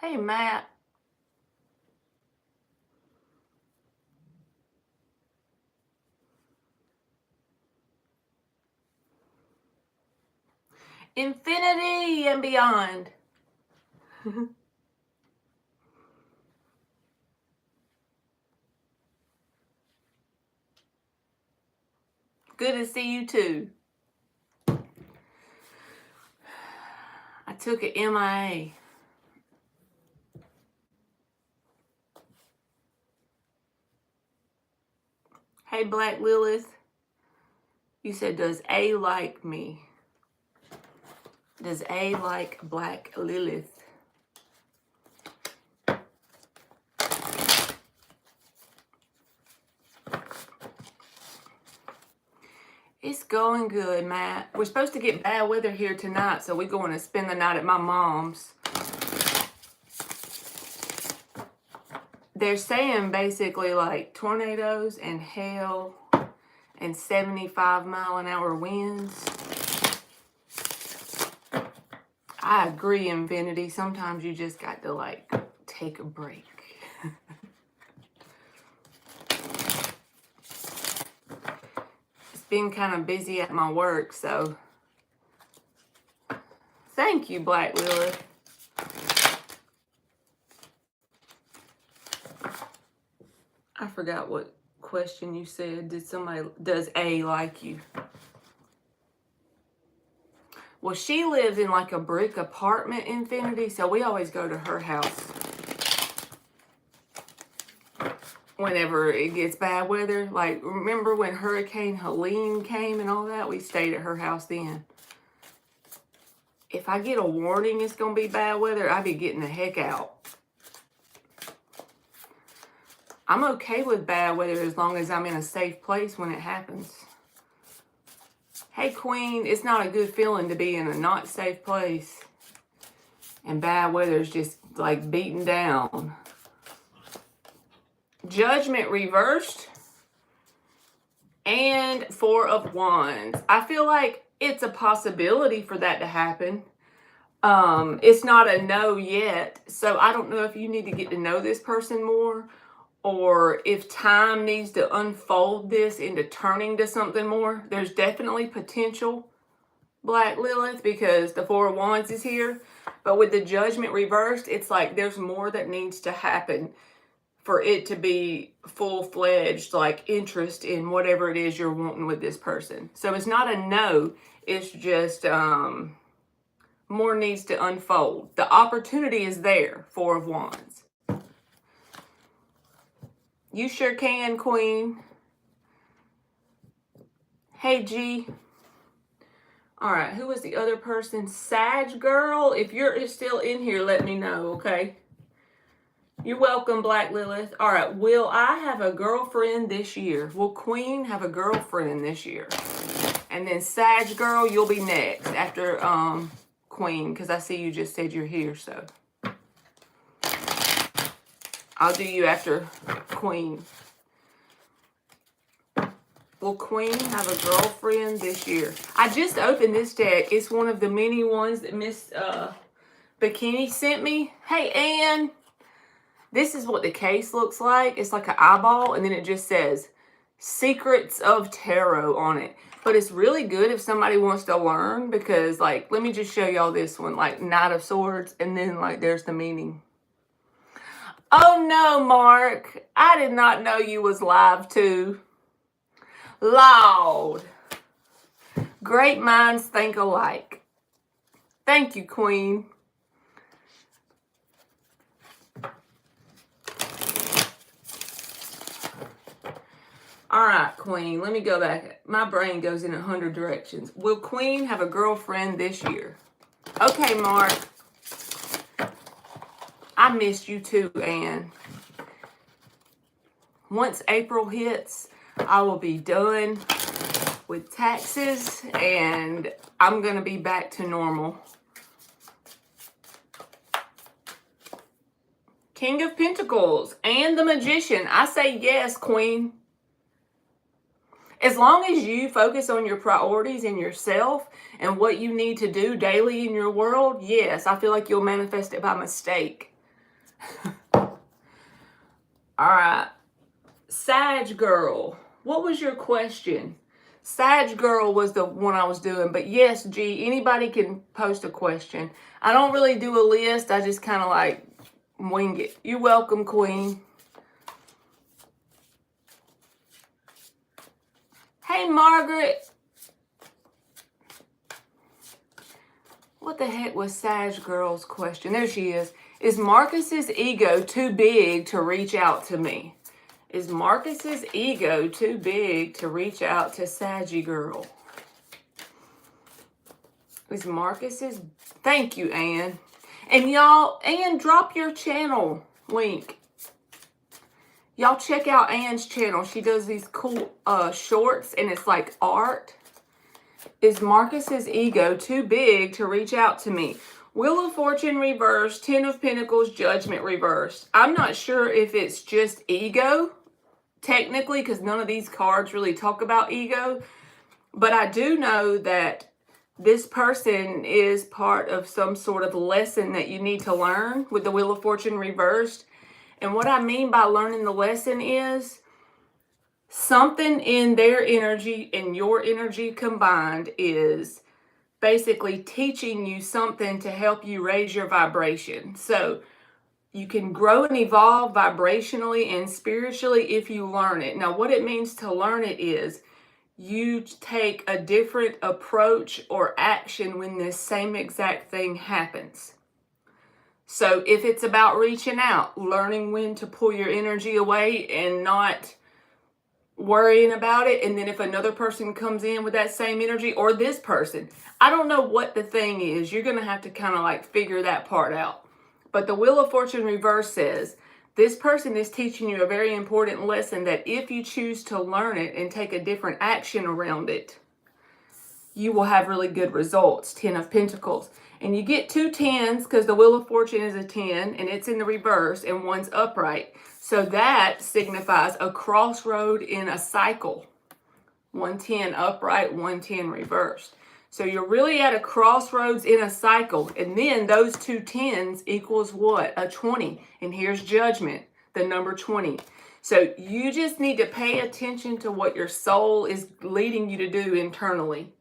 Hey, Matt. Infinity and beyond. Good to see you too. I took an MIA. Hey, Black Lilith. You said, does A like me? Does A like Black Lilith? It's going good, Matt. We're supposed to get bad weather here tonight, so we're going to spend the night at my mom's. They're saying basically like tornadoes and hail and 75-mile-an-hour winds. I agree, Infinity. Sometimes you just got to like take a break. It's been kind of busy at my work, so thank you, Black Lilith. I forgot what question you said. Does A like you? Well, she lives in like a brick apartment, Infinity, so we always go to her house whenever it gets bad weather. Like, remember when Hurricane Helene came and all that? We stayed at her house then. If I get a warning it's going to be bad weather, I'd be getting the heck out. I'm okay with bad weather as long as I'm in a safe place when it happens. Hey, Queen, it's not a good feeling to be in a not safe place and bad weather is just like beating down. Judgment reversed and Four of Wands. I feel like it's a possibility for that to happen. It's not a no yet, so I don't know if you need to get to know this person more or if time needs to unfold this into turning to something more. There's definitely potential, Black Lilith, because the Four of Wands is here. But with the Judgment reversed, it's like there's more that needs to happen for it to be full-fledged, like interest in whatever it is you're wanting with this person. So it's not a no, it's just more needs to unfold. The opportunity is there, Four of Wands. You sure can, Queen. Hey, G. All right, who was the other person? Sag Girl. If you're still in here, let me know, okay? You're welcome, Black Lilith. All right, will I have a girlfriend this year? Will Queen have a girlfriend this year? And then Sag Girl, you'll be next after Queen, because I see you just said you're here, so I'll do you after Queen. Will Queen have a girlfriend this year? I just opened this deck. It's one of the many ones that Miss Bikini sent me. Hey, Ann. This is what the case looks like. It's like an eyeball, and then it just says Secrets of Tarot on it. But it's really good if somebody wants to learn because, like, let me just show y'all this one. Like, Knight of Swords, and then, like, there's the meaning. Oh, no, Mark. I did not know you was live, too. Loud. Great minds think alike. Thank you, Queen. All right, Queen, let me go back. My brain goes in 100 directions. Will Queen have a girlfriend this year? Okay, Mark. I missed you too, Ann. Once April hits, I will be done with taxes and I'm going to be back to normal. King of Pentacles and the Magician. I say yes, Queen. As long as you focus on your priorities and yourself and what you need to do daily in your world, yes, I feel like you'll manifest it by mistake. All right. Sag girl, what was your question? Sag girl was the one I was doing, but yes, G, anybody can post a question. I don't really do a list. I just kind of like wing it. You're welcome, Queen. Hey, Margaret. What the heck was Sag girl's question? There she is. Is Marcus's ego too big to reach out to me? Is Marcus's ego too big to reach out to Saggy girl? Is Marcus's... Thank you, Ann. And y'all, Ann, drop your channel link. Y'all check out Ann's channel. She does these cool shorts, and it's like art. Is Marcus's ego too big to reach out to me? Wheel of Fortune reversed, Ten of Pentacles, Judgment reversed. I'm not sure if it's just ego, technically, because none of these cards really talk about ego. But I do know that this person is part of some sort of lesson that you need to learn with the Wheel of Fortune reversed. And what I mean by learning the lesson is something in their energy and your energy combined is basically teaching you something to help you raise your vibration. So you can grow and evolve vibrationally and spiritually if you learn it. Now, what it means to learn it is you take a different approach or action when this same exact thing happens. So if it's about reaching out, learning when to pull your energy away and not worrying about it, and then if another person comes in with that same energy, or this person, I don't know what the thing is. You're going to have to kind of like figure that part out. But the Wheel of Fortune reverse says this person is teaching you a very important lesson that if you choose to learn it and take a different action around it, you will have really good results. 10 of Pentacles. And you get 2 10s because the Wheel of Fortune is a 10 and it's in the reverse and one's upright. So that signifies a crossroad in a cycle. 110 upright, 110 reversed. So you're really at a crossroads in a cycle. And then those 2 10s equals what? A 20. And here's Judgment, the number 20. So you just need to pay attention to what your soul is leading you to do internally.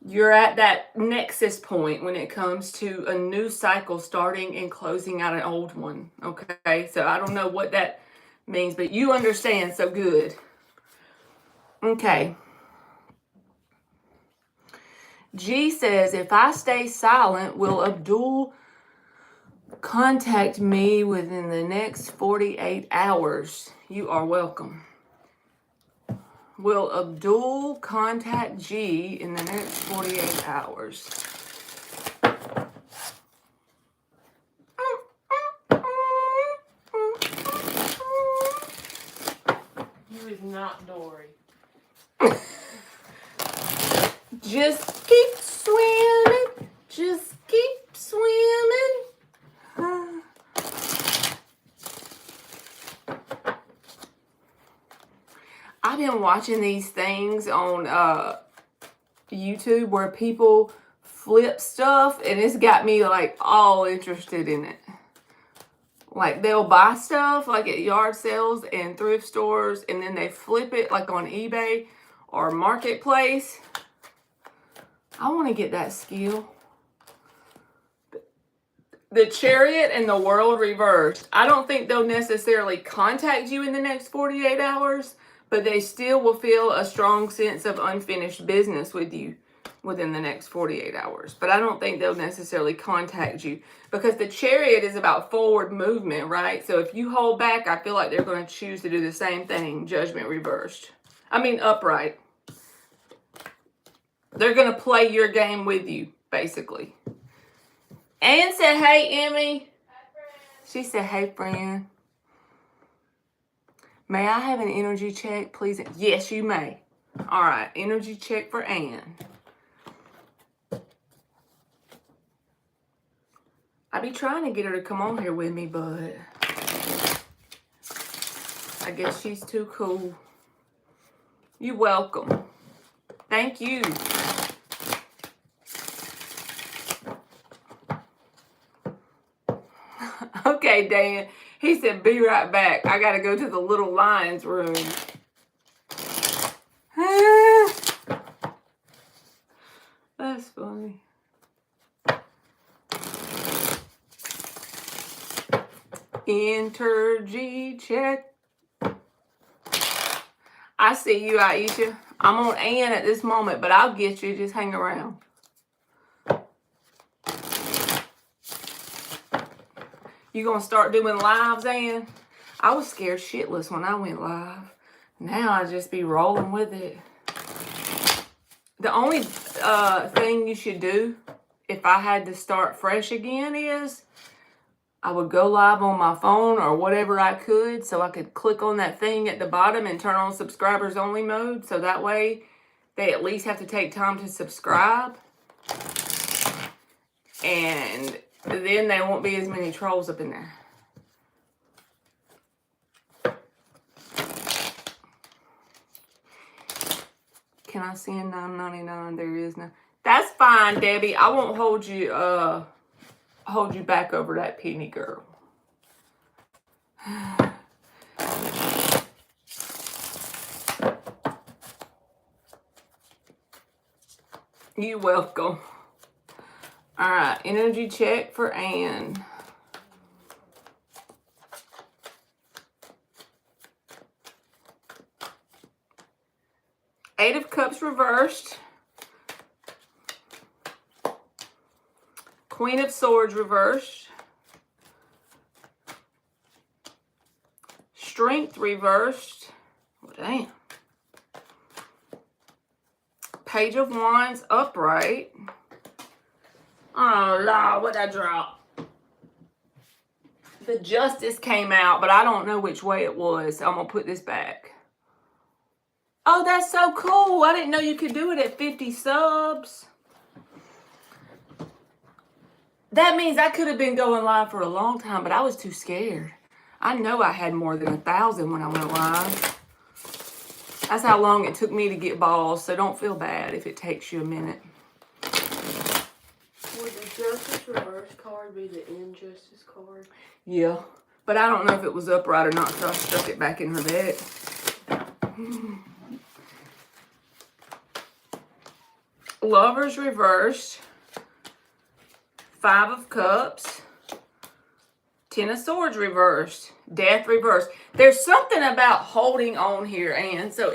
You're at that nexus point when it comes to a new cycle starting and closing out an old one. Okay, so I don't know what that means, but you understand, so good. Okay. G says, if I stay silent, will Abdul contact me within the next 48 hours? You are welcome. Will Abdul contact G in the next 48 hours? You is not Dory. Just keep swimming. Just keep swimming. I've been watching these things on YouTube where people flip stuff, and it's got me like all interested in it. Like they'll buy stuff like at yard sales and thrift stores, and then they flip it like on eBay or Marketplace. I want to get that skill. The Chariot and the World reversed. I don't think they'll necessarily contact you in the next 48 hours, but they still will feel a strong sense of unfinished business with you within the next 48 hours. But I don't think they'll necessarily contact you because the Chariot is about forward movement, right? So if you hold back, I feel like they're going to choose to do the same thing. Judgment reversed. I mean, upright. They're going to play your game with you, basically. Ann said, hey, Emmy. She said, hey, friend. May I have an energy check, please? Yes, you may. All right, energy check for Ann. I be trying to get her to come on here with me, but I guess she's too cool. You're welcome. Thank you. Okay, Okay, Dan. He said, be right back. I got to go to the little lion's room. That's funny. Energy check. I see you, Aisha. I'm on Ann at this moment, but I'll get you. Just hang around. You gonna start doing lives, Ann? I was scared shitless when I went live. Now I just be rolling with it. The only thing you should do if I had to start fresh again is I would go live on my phone or whatever I could, so I could click on that thing at the bottom and turn on subscribers only mode, so that way they at least have to take time to subscribe, and then there won't be as many trolls up in there. Can I send $9.99? There is no. That's fine, Debbie. I won't hold you back over that penny, girl. You're welcome. All right, energy check for Ann. Eight of Cups reversed. Queen of Swords reversed. Strength reversed. Oh, damn. Page of Wands upright. Oh, Lord, what'd I drop? The Justice came out, but I don't know which way it was. So I'm going to put this back. Oh, that's so cool. I didn't know you could do it at 50 subs. That means I could have been going live for a long time, but I was too scared. I know I had more than 1,000 when I went live. That's how long it took me to get balls, so don't feel bad if it takes you a minute. Would the Justice reverse card be the Injustice card? Yeah, but I don't know if it was upright or not, so I stuck it back in her deck. Lovers reversed. 5 of Cups. 10 of Swords reversed. Death reversed. There's something about holding on here, Anne. So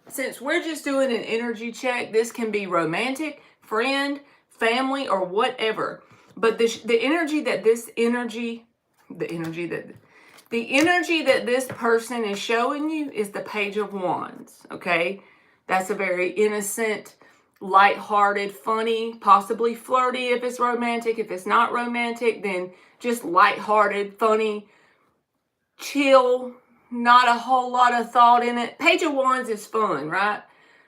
since we're just doing an energy check, this can be romantic, friend, family, or whatever. But the energy that this person is showing you is the Page of Wands. Okay, that's a very innocent, lighthearted, funny, possibly flirty if it's romantic. If it's not romantic, then just lighthearted, funny, chill, not a whole lot of thought in it. Page of Wands is fun, right?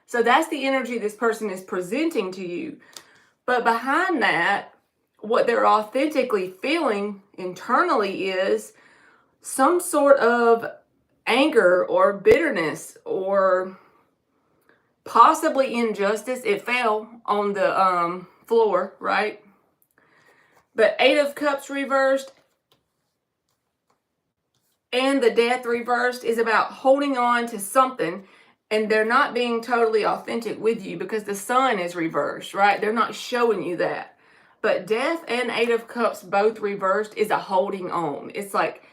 So that's the energy this person is presenting to you. But behind that, what they're authentically feeling internally is some sort of anger or bitterness or possibly injustice. It fell on the floor, right? But 8 of Cups reversed and the Death reversed is about holding on to something, and they're not being totally authentic with you because the Sun is reversed, right? They're not showing you that. But Death and 8 of Cups both reversed is a holding on. It's like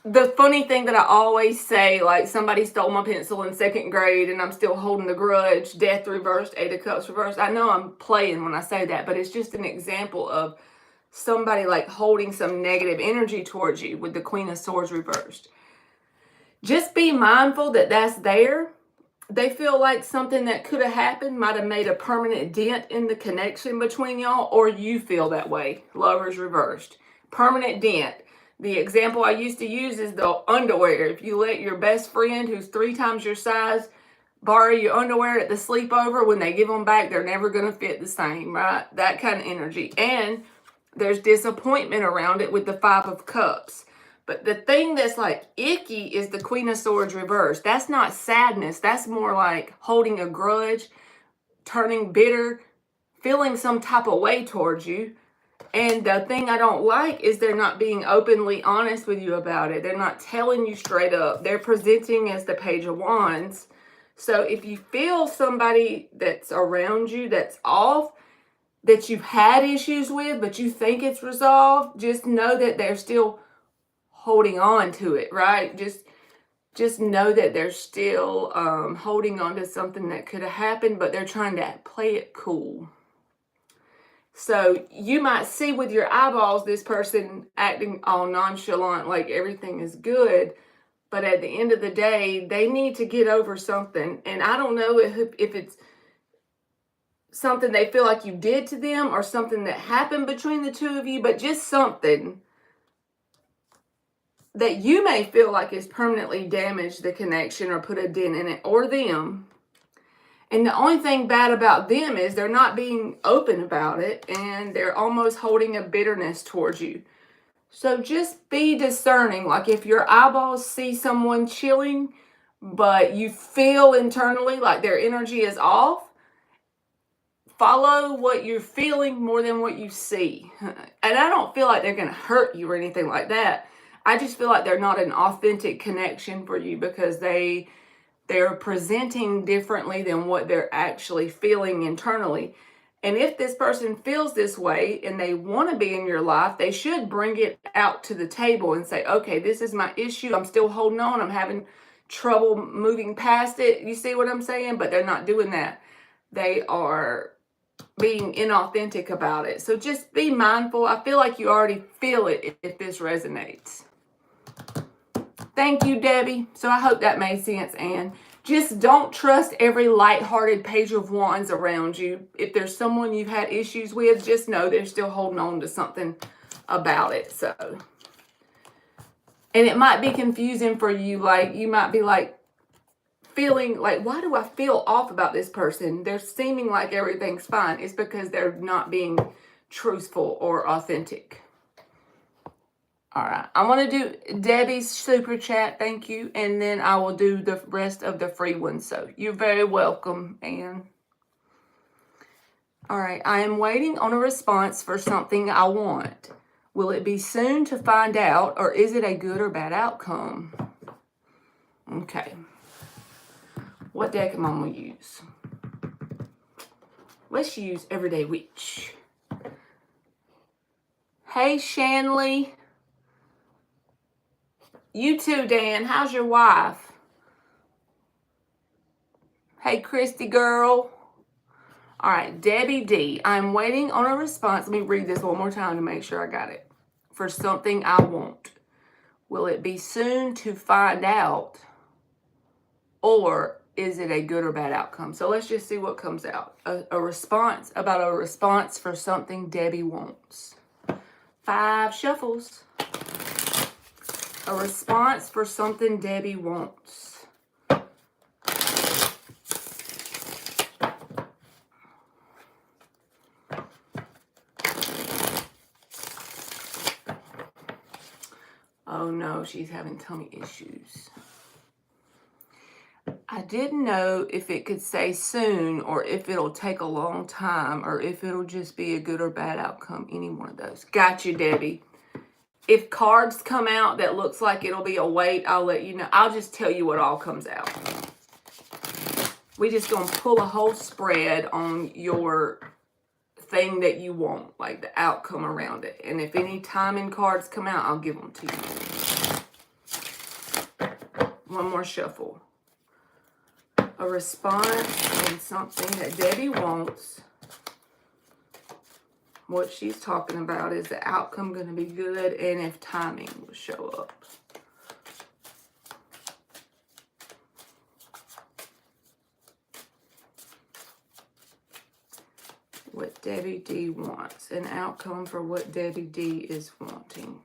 the funny thing that I always say, like somebody stole my pencil in 2nd grade and I'm still holding the grudge. Death reversed, 8 of Cups reversed. I know I'm playing when I say that, but it's just an example of somebody like holding some negative energy towards you with the Queen of Swords reversed. Just be mindful that that's there. They feel like something that could have happened might have made a permanent dent in the connection between y'all, or you feel that way. Lovers reversed. Permanent dent. The example I used to use is the underwear. If you let your best friend, who's 3 times your size, borrow your underwear at the sleepover, when they give them back, they're never going to fit the same, right? That kind of energy. And there's disappointment around it with the 5 of Cups. But the thing that's like icky is the Queen of Swords reversed. That's not sadness. That's more like holding a grudge, turning bitter, feeling some type of way towards you. And the thing I don't like is they're not being openly honest with you about it. They're not telling you straight up. They're presenting as the Page of Wands. So if you feel somebody that's around you that's off, that you've had issues with, but you think it's resolved, just know that they're still holding on to it, right? Just know that they're still holding on to something that could have happened, but they're trying to play it cool. So you might see with your eyeballs this person acting all nonchalant, like everything is good. But at the end of the day, they need to get over something. And I don't know if it's something they feel like you did to them or something that happened between the two of you, but just something that you may feel like has permanently damaged the connection or put a dent in it, or them. And the only thing bad about them is they're not being open about it, and they're almost holding a bitterness towards you. So just be discerning. Like if your eyeballs see someone chilling, but you feel internally like their energy is off, follow what you're feeling more than what you see. And I don't feel like they're going to hurt you or anything like that. I just feel like they're not an authentic connection for you because they're presenting differently than what they're actually feeling internally. And if this person feels this way and they want to be in your life, they should bring it out to the table and say, okay, this is my issue. I'm still holding on. I'm having trouble moving past it. You see what I'm saying? But they're not doing that. They are being inauthentic about it. So just be mindful. I feel like you already feel it if this resonates. Thank you, Debbie. So I hope that made sense, Anne. Just don't trust every lighthearted Page of Wands around you. If there's someone you've had issues with, just know they're still holding on to something about it. So, and it might be confusing for you. Like you might be like feeling like, why do I feel off about this person? They're seeming like everything's fine. It's because they're not being truthful or authentic. All right, I want to do Debbie's super chat, thank you, and then I will do the rest of the free ones. So you're very welcome, Anne. All right, I am waiting on a response for something I want. Will it be soon to find out, or is it a good or bad outcome? Okay. What deck am I going to use? Let's use Everyday Witch. Hey, Shanley. You too, Dan. How's your wife? Hey, Christy girl. All right, Debbie D. I'm waiting on a response. Let me read this one more time to make sure I got it. For something I want. Will it be soon to find out? Or is it a good or bad outcome? So let's just see what comes out. A response for something Debbie wants. 5 shuffles. A response for something Debbie wants. Oh no, she's having tummy issues. I didn't know if it could say soon or if it'll take a long time or if it'll just be a good or bad outcome. Any one of those. Got you, Debbie. If cards come out that looks like it'll be a wait, I'll let you know. I'll just tell you what all comes out. We're just going to pull a whole spread on your thing that you want, like the outcome around it. And if any timing cards come out, I'll give them to you. One more shuffle. A response on something that Debbie wants. What she's talking about is the outcome going to be good and if timing will show up. What Debbie D wants. An outcome for what Debbie D is wanting.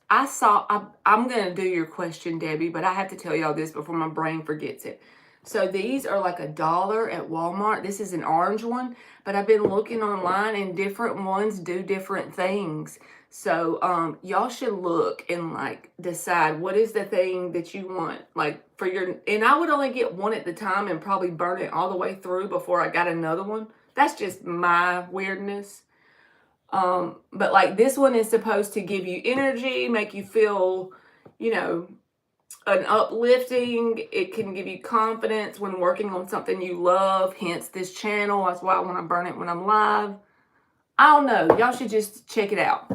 I'm going to do your question, Debbie, but I have to tell y'all this before my brain forgets it. So these are like $1 at Walmart. This is an orange one, but I've been looking online and different ones do different things. So y'all should look and like decide what is the thing that you want, like for your, and I would only get one at the time and probably burn it all the way through before I got another one That's just my weirdness. But like this one is supposed to give you energy, make you feel, you know, an uplifting. It can give you confidence when working on something you love, hence this channel. That's why I want to burn it when I'm live. I don't know. Y'all should just check it out.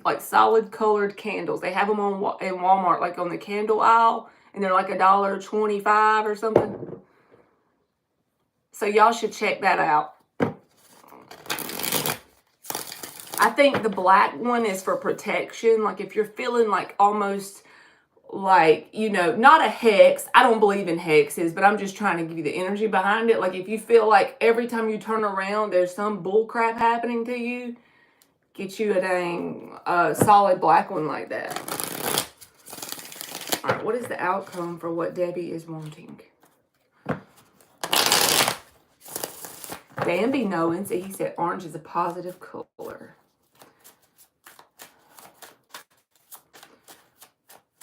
Like solid colored candles. They have them on in Walmart, like on the candle aisle, and they're like $1.25 or something. So y'all should check that out. I think the black one is for protection. Like if you're feeling like almost like, you know, not a hex. I don't believe in hexes, but I'm just trying to give you the energy behind it. Like if you feel like every time you turn around, there's some bull crap happening to you, get you a dang solid black one like that. All right, what is the outcome for what Debbie is wanting? Dan be knowing, so he said orange is a positive color.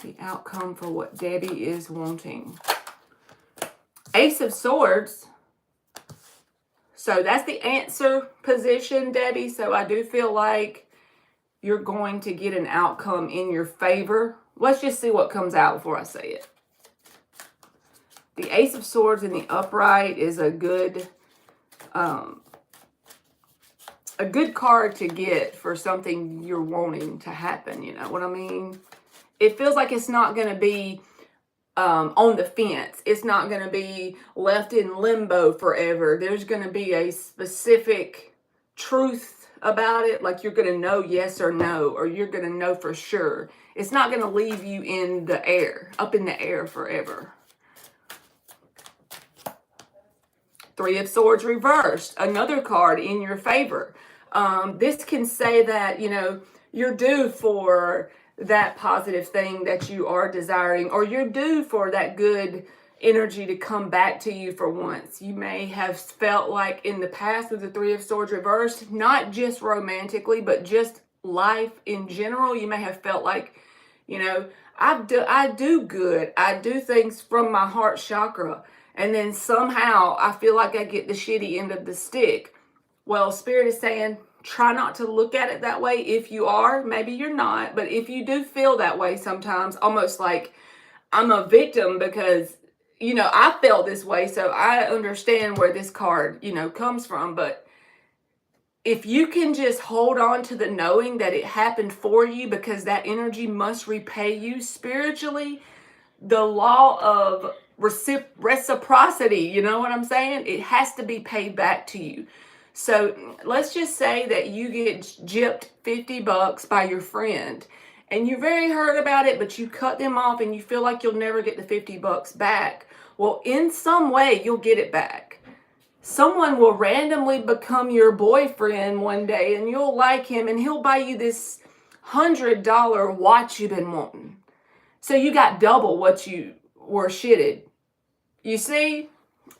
The outcome for what Debbie is wanting. Ace of Swords. So that's the answer position, Debbie. So I do feel like you're going to get an outcome in your favor. Let's just see what comes out before I say it. The Ace of Swords in the upright is a good card to get for something you're wanting to happen. You know what I mean? It feels like it's not going to be on the fence. It's not going to be left in limbo forever. There's going to be a specific truth about it. Like you're going to know yes or no, or you're going to know for sure. It's not going to leave you in the air, up in the air forever. Three of Swords reversed, another card in your favor. This can say that, you know, you're due for that positive thing that you are desiring, or you're due for that good energy to come back to you for once. You may have felt like in the past with the Three of Swords reversed, not just romantically, but just life in general, you may have felt like, you know, I do good. I do things from my heart chakra. And then somehow I feel like I get the shitty end of the stick. Well, Spirit is saying, try not to look at it that way. If you are, maybe you're not. But if you do feel that way sometimes, almost like I'm a victim because, you know, I felt this way. So I understand where this card, you know, comes from. But if you can just hold on to the knowing that it happened for you because that energy must repay you spiritually, the law of reciprocity, you know what I'm saying? It has to be paid back to you. So let's just say that you get gypped $50 by your friend and you're very hurt about it, but you cut them off and you feel like you'll never get the $50 back. Well, in some way, you'll get it back. Someone will randomly become your boyfriend one day and you'll like him and he'll buy you this $100 watch you've been wanting. So you got double what you were shitted. You see?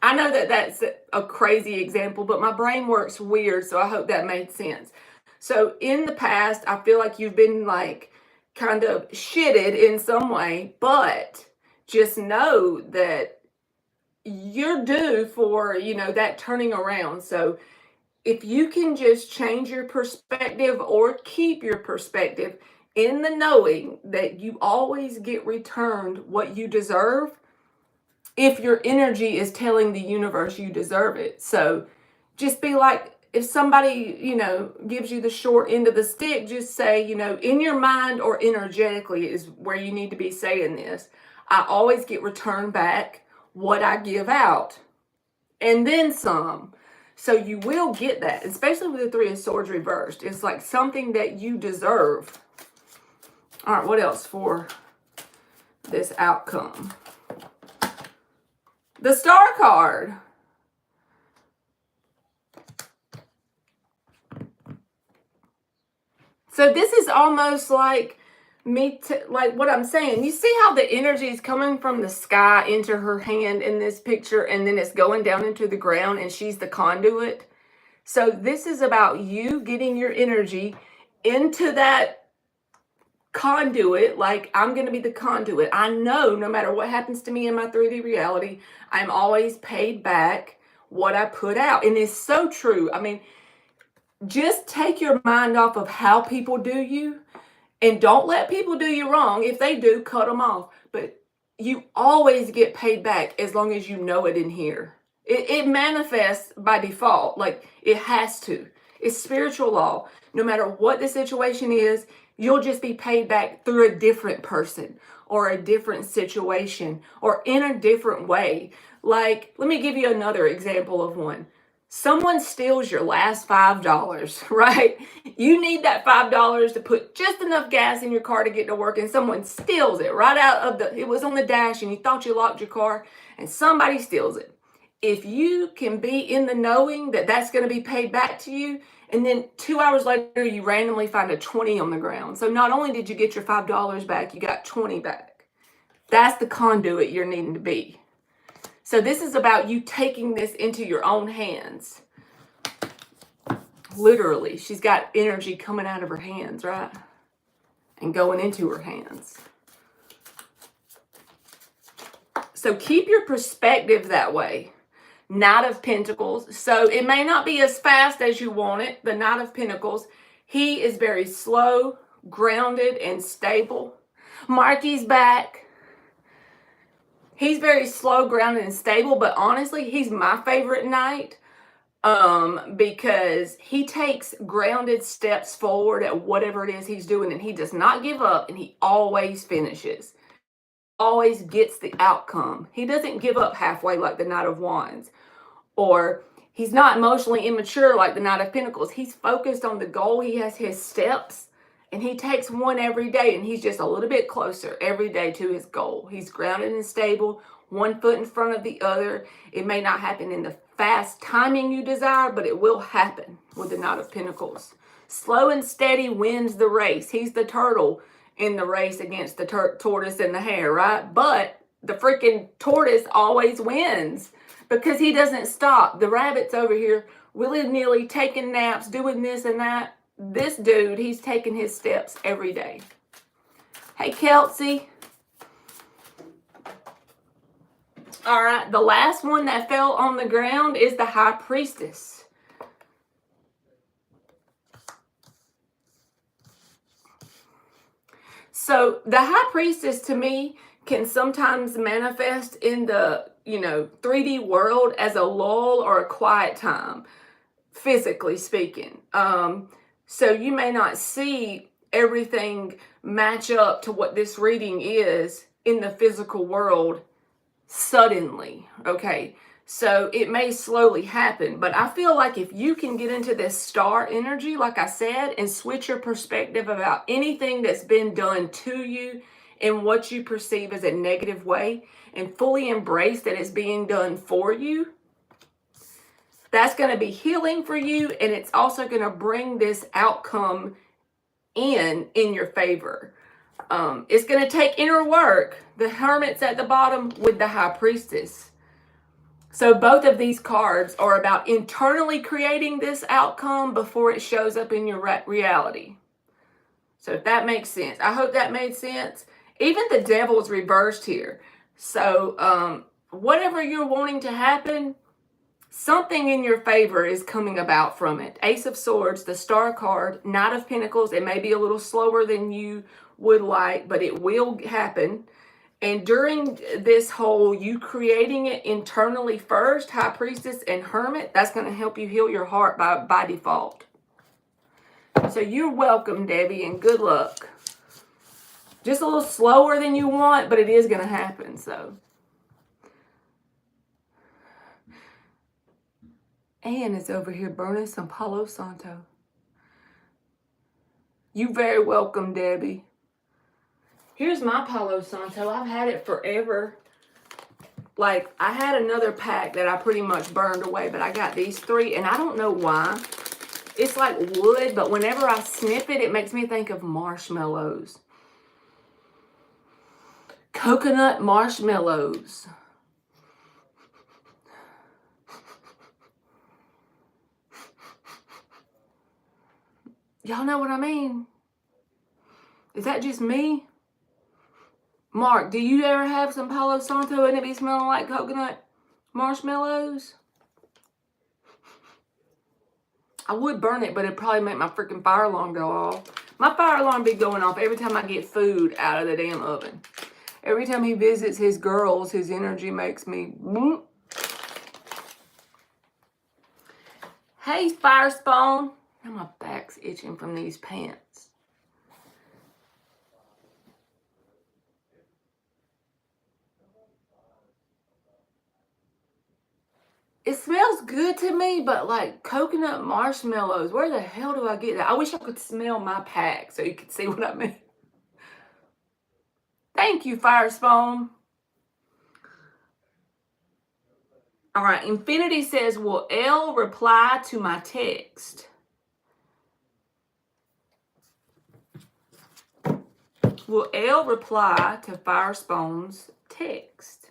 I know that that's a crazy example, but my brain works weird, so I hope that made sense. So in the past, I feel like you've been like kind of shitted in some way, but just know that you're due for, you know, that turning around. So if you can just change your perspective or keep your perspective in the knowing that you always get returned what you deserve, if your energy is telling the universe you deserve it. So just be like, if somebody, you know, gives you the short end of the stick, just say, you know, in your mind or energetically is where you need to be saying this. I always get returned back what I give out and then some. So you will get that, especially with the Three of Swords reversed. It's like something that you deserve. All right, what else for this outcome? The Star card. So this is almost like like what I'm saying. You see how the energy is coming from the sky into her hand in this picture, and then it's going down into the ground, and she's the conduit. So this is about you getting your energy into that conduit. Like, I'm going to be the conduit. I know no matter what happens to me in my 3D reality, I'm always paid back what I put out. And it's so true. I mean, just take your mind off of how people do you, and don't let people do you wrong. If they do, cut them off. But you always get paid back as long as you know it in here. It manifests by default. Like, it has to. It's spiritual law. No matter what the situation is, you'll just be paid back through a different person or a different situation or in a different way. Like, let me give you another example of one. Someone steals your last $5, right? You need that $5 to put just enough gas in your car to get to work, and someone steals it right out of it was on the dash, and you thought you locked your car, and somebody steals it. If you can be in the knowing that that's going to be paid back to you, and then 2 hours later, you randomly find a 20 on the ground. So not only did you get your $5 back, you got 20 back. That's the conduit you're needing to be. So this is about you taking this into your own hands. Literally, she's got energy coming out of her hands, right? And going into her hands. So keep your perspective that way. Knight of Pentacles. So it may not be as fast as you want it. The Knight of Pentacles. He is very slow, grounded, and stable. Marky's back. He's very slow, grounded, and stable, but honestly, he's my favorite knight because he takes grounded steps forward at whatever it is he's doing, and he does not give up, and he always finishes. Always gets the outcome. He doesn't give up halfway like the Knight of Wands, or he's not emotionally immature like the Knight of Pentacles. He's focused on the goal. He has his steps. And he takes one every day, and he's just a little bit closer every day to his goal. He's grounded and stable, one foot in front of the other. It may not happen in the fast timing you desire, but it will happen with the Knight of Pentacles. Slow and steady wins the race. He's the turtle in the race against the tortoise and the hare, right? But the freaking tortoise always wins because he doesn't stop. The rabbit's over here willy-nilly taking naps, doing this and that. This dude, he's taking his steps every day. Hey, Kelsey. All right, the last one that fell on the ground is the High Priestess. So the High Priestess, to me, can sometimes manifest in the, 3D world as a lull or a quiet time, physically speaking. So you may not see everything match up to what this reading is in the physical world suddenly, okay? So it may slowly happen, but I feel like if you can get into this star energy, like I said, and switch your perspective about anything that's been done to you in what you perceive as a negative way, and fully embrace that it's being done for you, that's going to be healing for you, and it's also going to bring this outcome in your favor. It's going to take inner work. The Hermit's at the bottom with the High Priestess. So both of these cards are about internally creating this outcome before it shows up in your reality. So if that makes sense. I hope that made sense. Even the Devil's reversed here. So whatever you're wanting to happen, something in your favor is coming about from it. Ace of Swords, the Star card, Knight of Pentacles. It may be a little slower than you would like, but it will happen. And during this whole you creating it internally first, High Priestess and Hermit, that's going to help you heal your heart by default. So you're welcome, Debbie, and good luck. Just a little slower than you want, but it is going to happen, so. Anne is over here burning some Palo Santo. You very welcome, Debbie. Here's my Palo Santo. I've had it forever. Like, I had another pack that I pretty much burned away, but I got these three, and I don't know why. It's like wood, but whenever I sniff it, it makes me think of marshmallows. Coconut marshmallows. Y'all know what I mean? Is that just me? Mark, do you ever have some Palo Santo and it be smelling like coconut marshmallows? I would burn it, but it'd probably make my freaking fire alarm go off. My fire alarm be going off every time I get food out of the damn oven. Every time he visits his girls, his energy makes me... Bloop. Hey, Fire Spawn. Now my back's itching from these pants. It smells good to me, but like coconut marshmallows, where the hell do I get that? I wish I could smell my pack so you could see what I mean. Thank you, Fire Spawn. All right, Infinity says, will L reply to my text? Will L reply to Fire Spawn's text?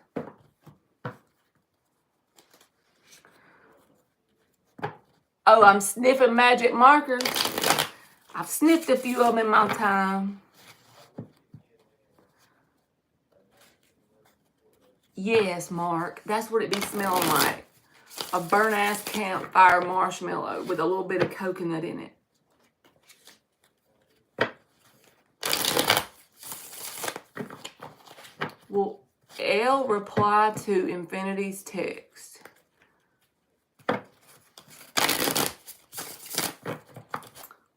Oh, I'm sniffing magic markers. I've sniffed a few of them in my time. Yes, Mark. That's what it be smelling like. A burnt-ass campfire marshmallow with a little bit of coconut in it. Will L reply to Infinity's text?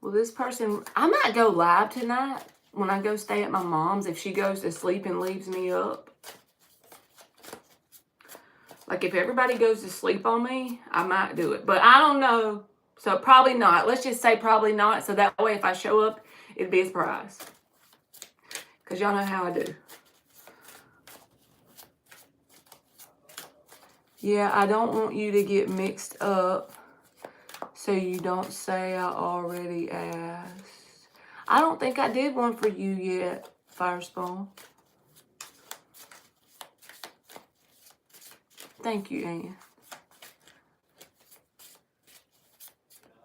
Well, this person, I might go live tonight when I go stay at my mom's if she goes to sleep and leaves me up. Like if everybody goes to sleep on me, I might do it. But I don't know. So probably not. Let's just say probably not. So that way if I show up, it'd be a surprise. Because y'all know how I do. Yeah, I don't want you to get mixed up. So you don't say I already asked. I don't think I did one for you yet, Firespawn. Thank you, Ann.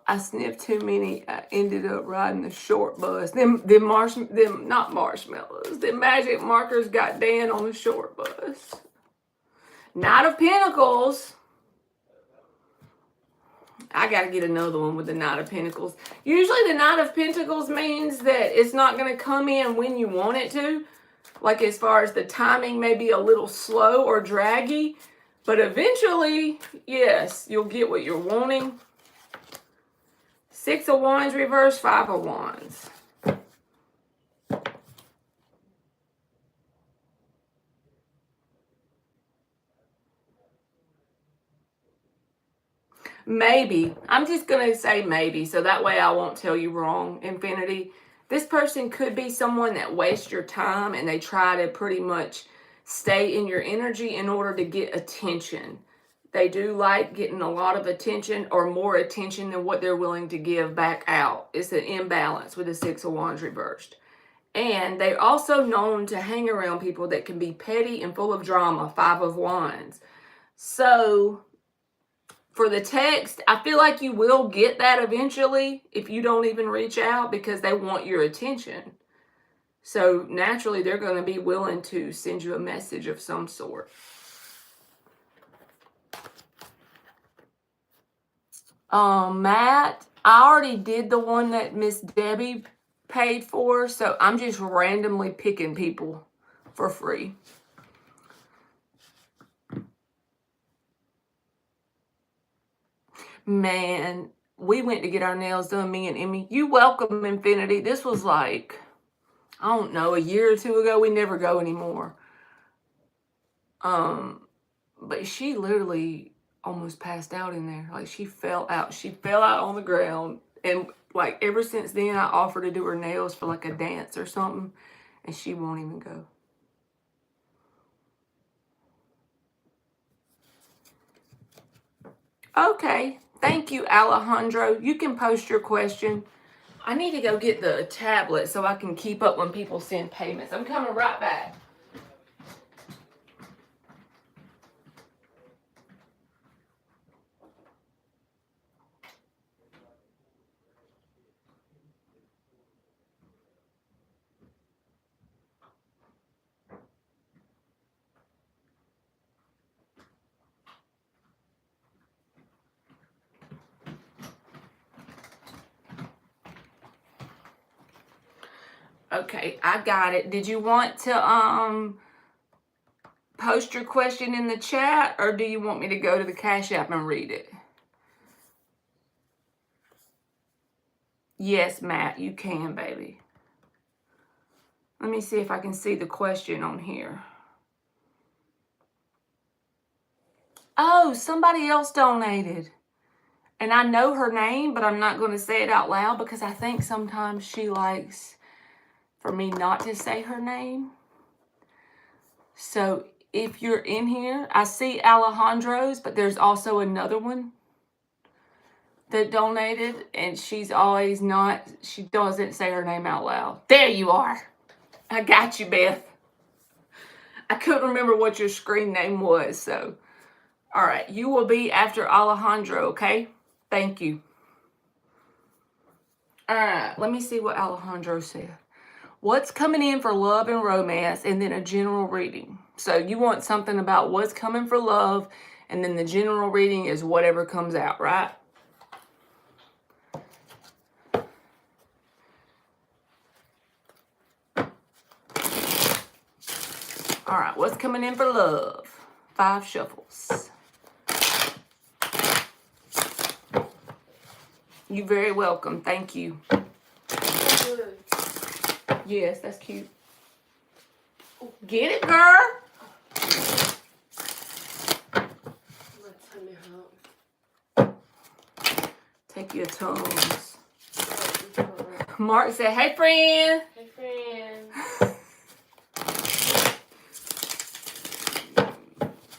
I sniffed too many. I ended up riding the short bus. Them not marshmallows. Them magic markers got Dan on the short bus. Knight of Pentacles. I gotta get another one with the Knight of Pentacles. Usually the Knight of Pentacles means that it's not gonna come in when you want it to. Like as far as the timing may be a little slow or draggy. But eventually, yes, you'll get what you're wanting. 6 of Wands reverse, 5 of Wands. Maybe. I'm just going to say maybe, so that way I won't tell you wrong, Infinity. This person could be someone that wastes your time and they try to pretty much stay in your energy in order to get attention. They do like getting a lot of attention or more attention than what they're willing to give back out. It's an imbalance with the 6 of Wands reversed. And they're also known to hang around people that can be petty and full of drama, 5 of Wands. So for the text, I feel like you will get that eventually if you don't even reach out because they want your attention. So naturally, they're going to be willing to send you a message of some sort. Matt, I already did the one that Miss Debbie paid for, so I'm just randomly picking people for free. Man, we went to get our nails done, me and Emmy. You welcome, Infinity. This was like, I don't know, a year or two ago. We never go anymore. But she literally almost passed out in there. Like she fell out. She fell out on the ground. And like ever since then, I offered to do her nails for like a dance or something. And she won't even go. Okay. Thank you, Alejandro. You can post your question. I need to go get the tablet so I can keep up when people send payments. I'm coming right back. Okay, I got it. Did you want to post your question in the chat, or do you want me to go to the Cash App and read it? Yes, Matt, you can, baby. Let me see if I can see the question on here. Oh, somebody else donated. And I know her name, but I'm not going to say it out loud because I think sometimes she likes for me not to say her name. So if you're in here, I see Alejandro's, but there's also another one that donated, and she's always not, she doesn't say her name out loud. There you are. I got you, Beth. I couldn't remember what your screen name was, so. All right, you will be after Alejandro, okay? Thank you. All right, let me see what Alejandro said. What's coming in for love and romance, and then a general reading. So you want something about what's coming for love, and then the general reading is whatever comes out, right? All right, what's coming in for love? 5 shuffles. You're very welcome. Thank you. Good. Yes, that's cute. Get it, girl. Take your Tums. Mark said, hey, friend. Hey, friend. Let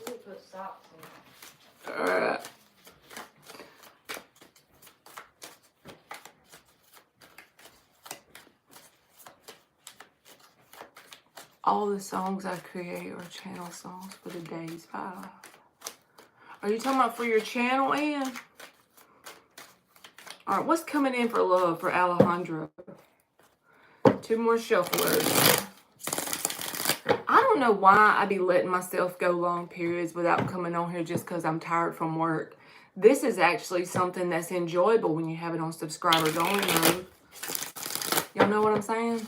me put socks in. All right. All the songs I create are channel songs for the day's 5. Are you talking about for your channel, Ann? All right, what's coming in for love for Alejandro? 2 more shufflers. I don't know why I be letting myself go long periods without coming on here just because I'm tired from work. This is actually something that's enjoyable when you have it on subscribers only mode. Y'all know what I'm saying?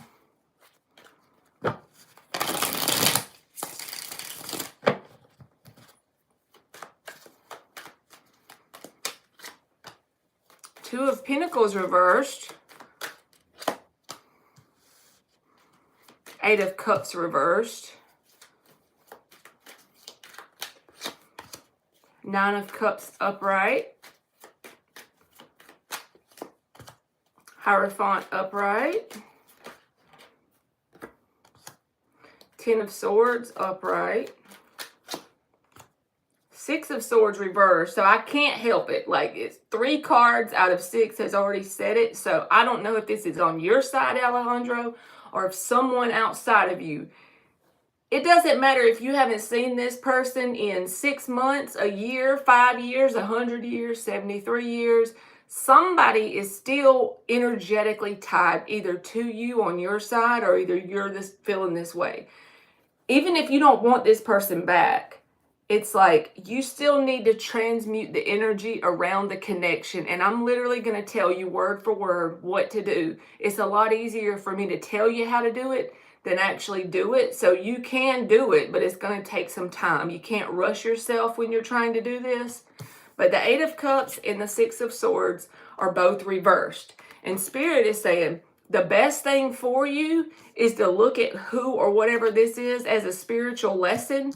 Two of Pentacles reversed. 8 of Cups reversed. 9 of Cups upright. Hierophant upright. 10 of Swords upright. 6 of Swords reversed, so I can't help it. Like, it's 3 cards out of 6 has already said it, so I don't know if this is on your side, Alejandro, or if someone outside of you. It doesn't matter if you haven't seen this person in 6 months, a year, 5 years, 100 years, 73 years. Somebody is still energetically tied either to you on your side, or either you're feeling this way. Even if you don't want this person back, it's like you still need to transmute the energy around the connection. And I'm literally going to tell you word for word what to do. It's a lot easier for me to tell you how to do it than actually do it. So you can do it, but it's going to take some time. You can't rush yourself when you're trying to do this. But the 8 of Cups and the 6 of Swords are both reversed. And Spirit is saying the best thing for you is to look at who or whatever this is as a spiritual lesson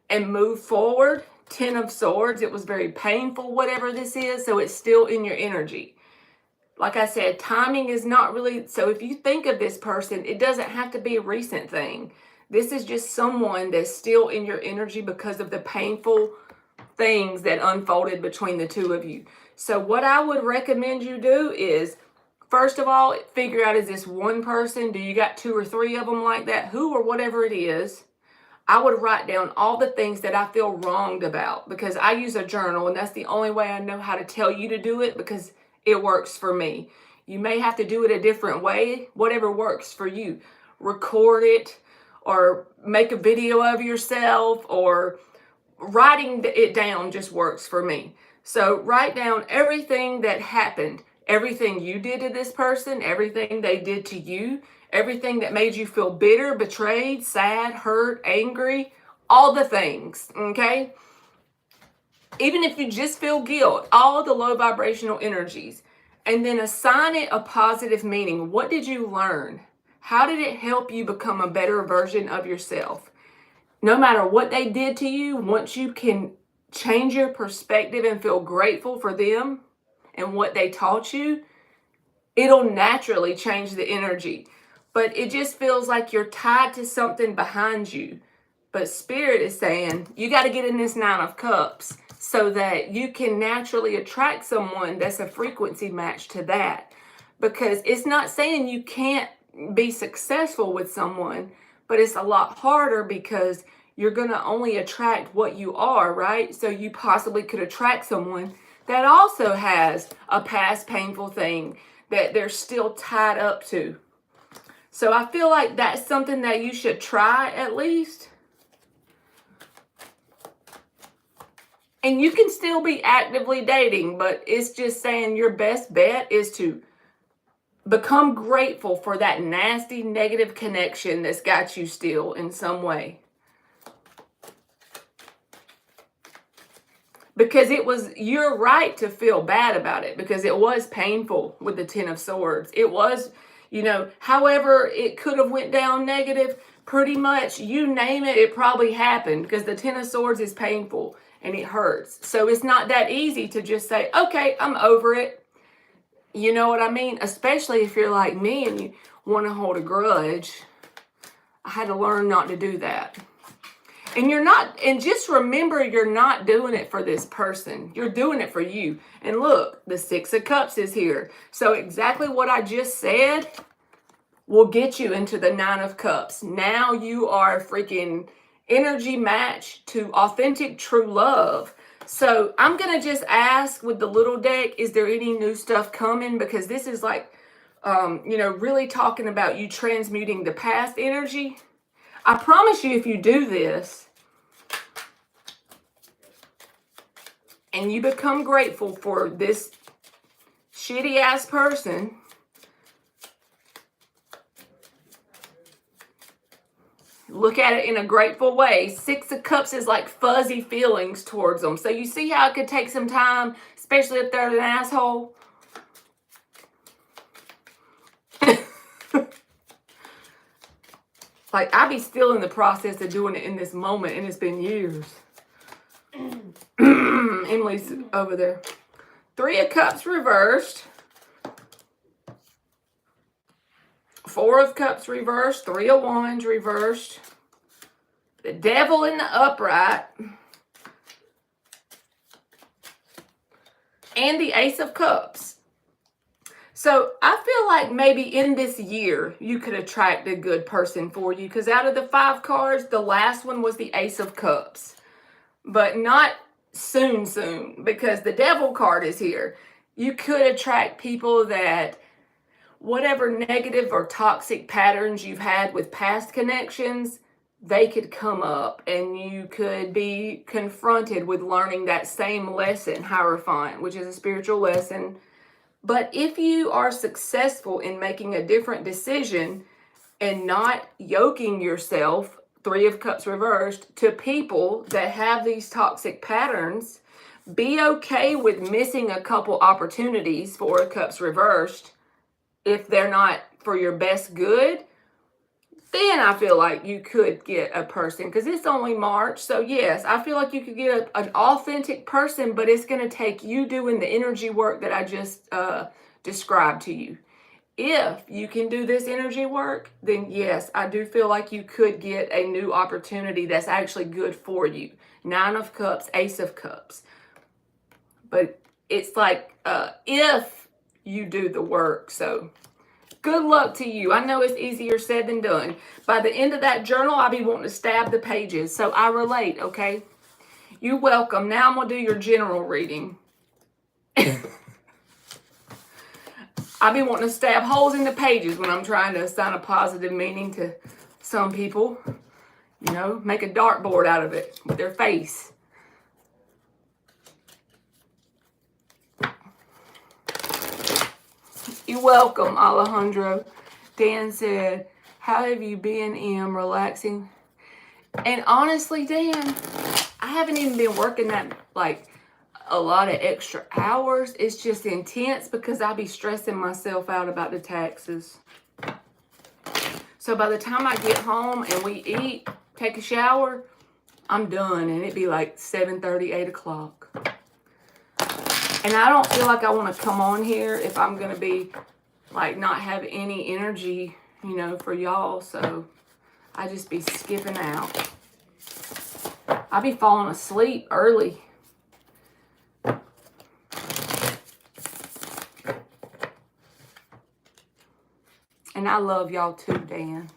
and move forward. 10 of Swords, it was very painful, whatever this is, so it's still in your energy. Like I said, timing is not really, so if you think of this person, it doesn't have to be a recent thing. This is just someone that's still in your energy because of the painful things that unfolded between the 2 of you. So what I would recommend you do is, first of all, figure out, is this one person? Do you got 2 or 3 of them like that? Who or whatever it is. I would write down all the things that I feel wronged about, because I use a journal, and that's the only way I know how to tell you to do it, because it works for me. You may have to do it a different way, whatever works for you. Record it, or make a video of yourself, or writing it down just works for me. So write down everything that happened, everything you did to this person, everything they did to you, everything that made you feel bitter, betrayed, sad, hurt, angry, all the things, okay? Even if you just feel guilt, all the low vibrational energies, and then assign it a positive meaning. What did you learn? How did it help you become a better version of yourself? No matter what they did to you, once you can change your perspective and feel grateful for them and what they taught you, it'll naturally change the energy. But it just feels like you're tied to something behind you. But Spirit is saying, you got to get in this 9 of Cups so that you can naturally attract someone that's a frequency match to that. Because it's not saying you can't be successful with someone, but it's a lot harder because you're going to only attract what you are, right? So you possibly could attract someone that also has a past painful thing that they're still tied up to. So I feel like that's something that you should try at least. And you can still be actively dating, but it's just saying your best bet is to become grateful for that nasty negative connection that's got you still in some way. Because it was your right to feel bad about it, because it was painful with the 10 of Swords. It was, however it could have went down negative, pretty much, you name it, it probably happened, because the 10 of Swords is painful and it hurts. So it's not that easy to just say, okay, I'm over it. You know what I mean? Especially if you're like me and you want to hold a grudge. I had to learn not to do that. And just remember, you're not doing it for this person. You're doing it for you. And look, the 6 of Cups is here. So exactly what I just said will get you into the 9 of Cups. Now you are a freaking energy match to authentic true love. So I'm going to just ask with the little deck, is there any new stuff coming? Because this is like, really talking about you transmuting the past energy. I promise you, if you do this, and you become grateful for this shitty ass person, look at it in a grateful way. 6 of Cups is like fuzzy feelings towards them. So you see how it could take some time, especially if they're an asshole? Like, I be still in the process of doing it in this moment, and it's been years. Emily's over there. 3 of Cups reversed. 4 of Cups reversed. 3 of Wands reversed. The Devil in the upright. And the Ace of Cups. So I feel like maybe in this year you could attract a good person for you. Because out of the 5 cards, the last one was the Ace of Cups. But not soon, because the Devil card is here. You could attract people that whatever negative or toxic patterns you've had with past connections, they could come up and you could be confronted with learning that same lesson, Hierophant, which is a spiritual lesson. But if you are successful in making a different decision and not yoking yourself, 3 of Cups reversed, to people that have these toxic patterns, be okay with missing a couple opportunities, 4 of Cups reversed, if they're not for your best good, then I feel like you could get a person, because it's only March. So yes, I feel like you could get an authentic person, but it's going to take you doing the energy work that I just described to you. If you can do this energy work, then yes, I do feel like you could get a new opportunity that's actually good for you. 9 of Cups, Ace of Cups. But it's like, if you do the work. So good luck to you. I know it's easier said than done. By the end of that journal, I'll be wanting to stab the pages. So I relate, okay? You're welcome. Now I'm going to do your general reading. I'll be wanting to stab holes in the pages when I'm trying to assign a positive meaning to some people. Make a dartboard out of it with their face. You're welcome, Alejandro. Dan said, how have you been, Em? Relaxing? And honestly, Dan, I haven't even been working that, like, a lot of extra hours. It's just intense because I be stressing myself out about the taxes. So by the time I get home and we eat, take a shower, I'm done. And it'd be like 7:30, 8 o'clock. And I don't feel like I want to come on here if I'm going to be, like, not have any energy, you know, for y'all. So I just be skipping out. I be falling asleep early. And I love y'all too, Dan.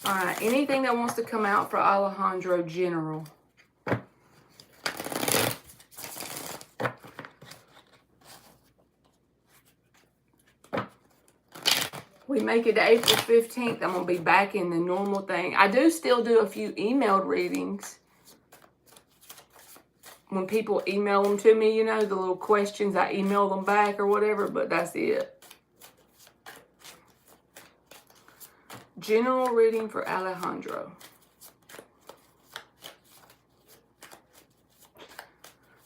All right, anything that wants to come out for Alejandro General? We make it to April 15th. I'm going to be back in the normal thing. I do still do a few emailed readings. When people email them to me, you know, the little questions, I email them back or whatever, but that's it. General reading for Alejandro.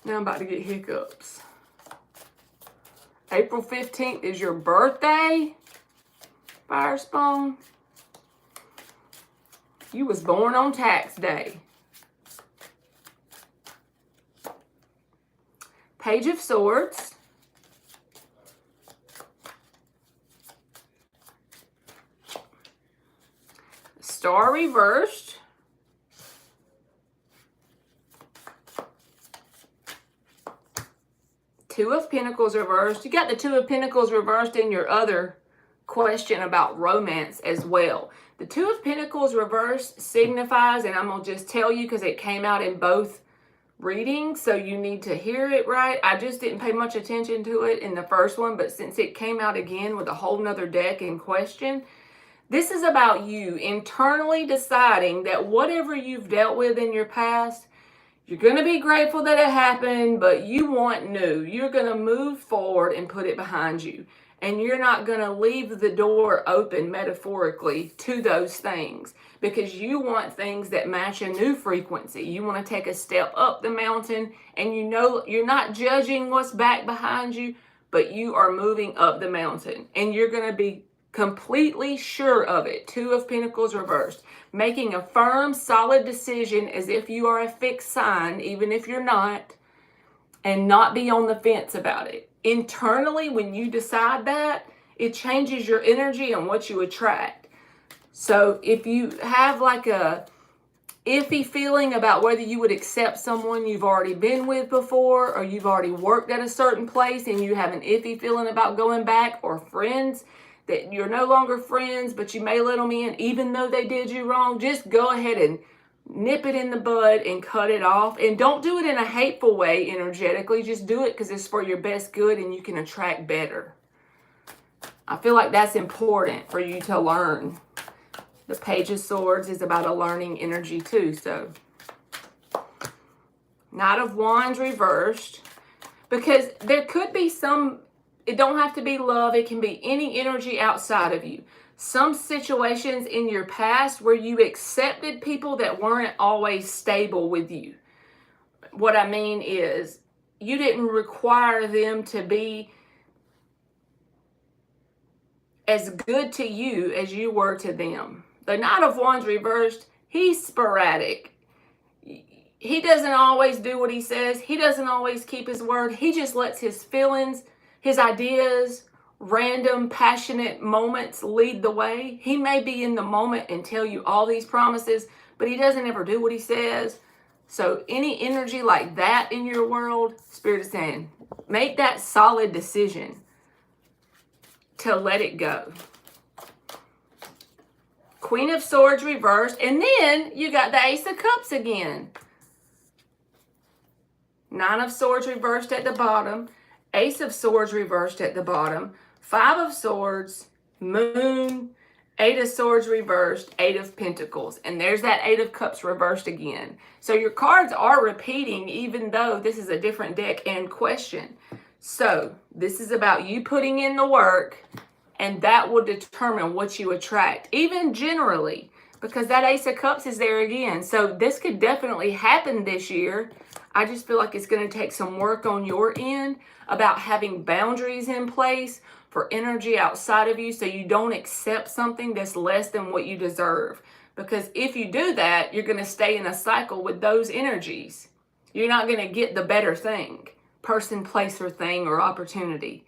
Now I'm about to get hiccups. April 15th is your birthday, Fire Spawn. You was born on tax day. Page of Swords. Star reversed. Two of Pentacles reversed. You got the Two of Pentacles reversed in your other question about romance as well. The Two of Pentacles reversed signifies, and I'm going to just tell you because it came out in both readings, so you need to hear it right. I just didn't pay much attention to it in the first one, but since it came out again with a whole nother deck in question, this is about you internally deciding that whatever you've dealt with in your past, you're going to be grateful that it happened, but you want new. You're going to move forward and put it behind you. And you're not going to leave the door open metaphorically to those things because you want things that match a new frequency. You want to take a step up the mountain, and you know you're not judging what's back behind you, but you are moving up the mountain, and you're going to be completely sure of it. Two of Pentacles reversed. Making a firm, solid decision as if you are a fixed sign, even if you're not, and not be on the fence about it. Internally, when you decide that, it changes your energy and what you attract. So if you have like a iffy feeling about whether you would accept someone you've already been with before, or you've already worked at a certain place and you have an iffy feeling about going back, or friends that you're no longer friends, but you may let them in even though they did you wrong, just go ahead and nip it in the bud and cut it off. And don't do it in a hateful way energetically. Just do it because it's for your best good and you can attract better. I feel like that's important for you to learn. The Page of Swords is about a learning energy too. So Knight of Wands reversed, because there could be some, it don't have to be love. It can be any energy outside of you. Some situations in your past where you accepted people that weren't always stable with you. What I mean is, you didn't require them to be as good to you as you were to them. The Knight of Wands reversed, he's sporadic. He doesn't always do what he says. He doesn't always keep his word. He just lets his feelings, his ideas, random passionate moments lead the way. He may be in the moment and tell you all these promises, but he doesn't ever do what he says. So any energy like that in your world, Spirit is saying, make that solid decision to let it go. Queen of Swords reversed, and then you got the Ace of Cups again. Nine of Swords reversed at the bottom. Ace of Swords reversed at the bottom. Five of Swords, Moon, Eight of Swords reversed, Eight of Pentacles. And there's that Eight of Cups reversed again. So your cards are repeating even though this is a different deck and question. So this is about you putting in the work, and that will determine what you attract, even generally, because that Ace of Cups is there again. So this could definitely happen this year. I just feel like it's going to take some work on your end about having boundaries in place for energy outside of you, so you don't accept something that's less than what you deserve. Because if you do that, you're going to stay in a cycle with those energies. You're not going to get the better thing, person, place, or thing, or opportunity.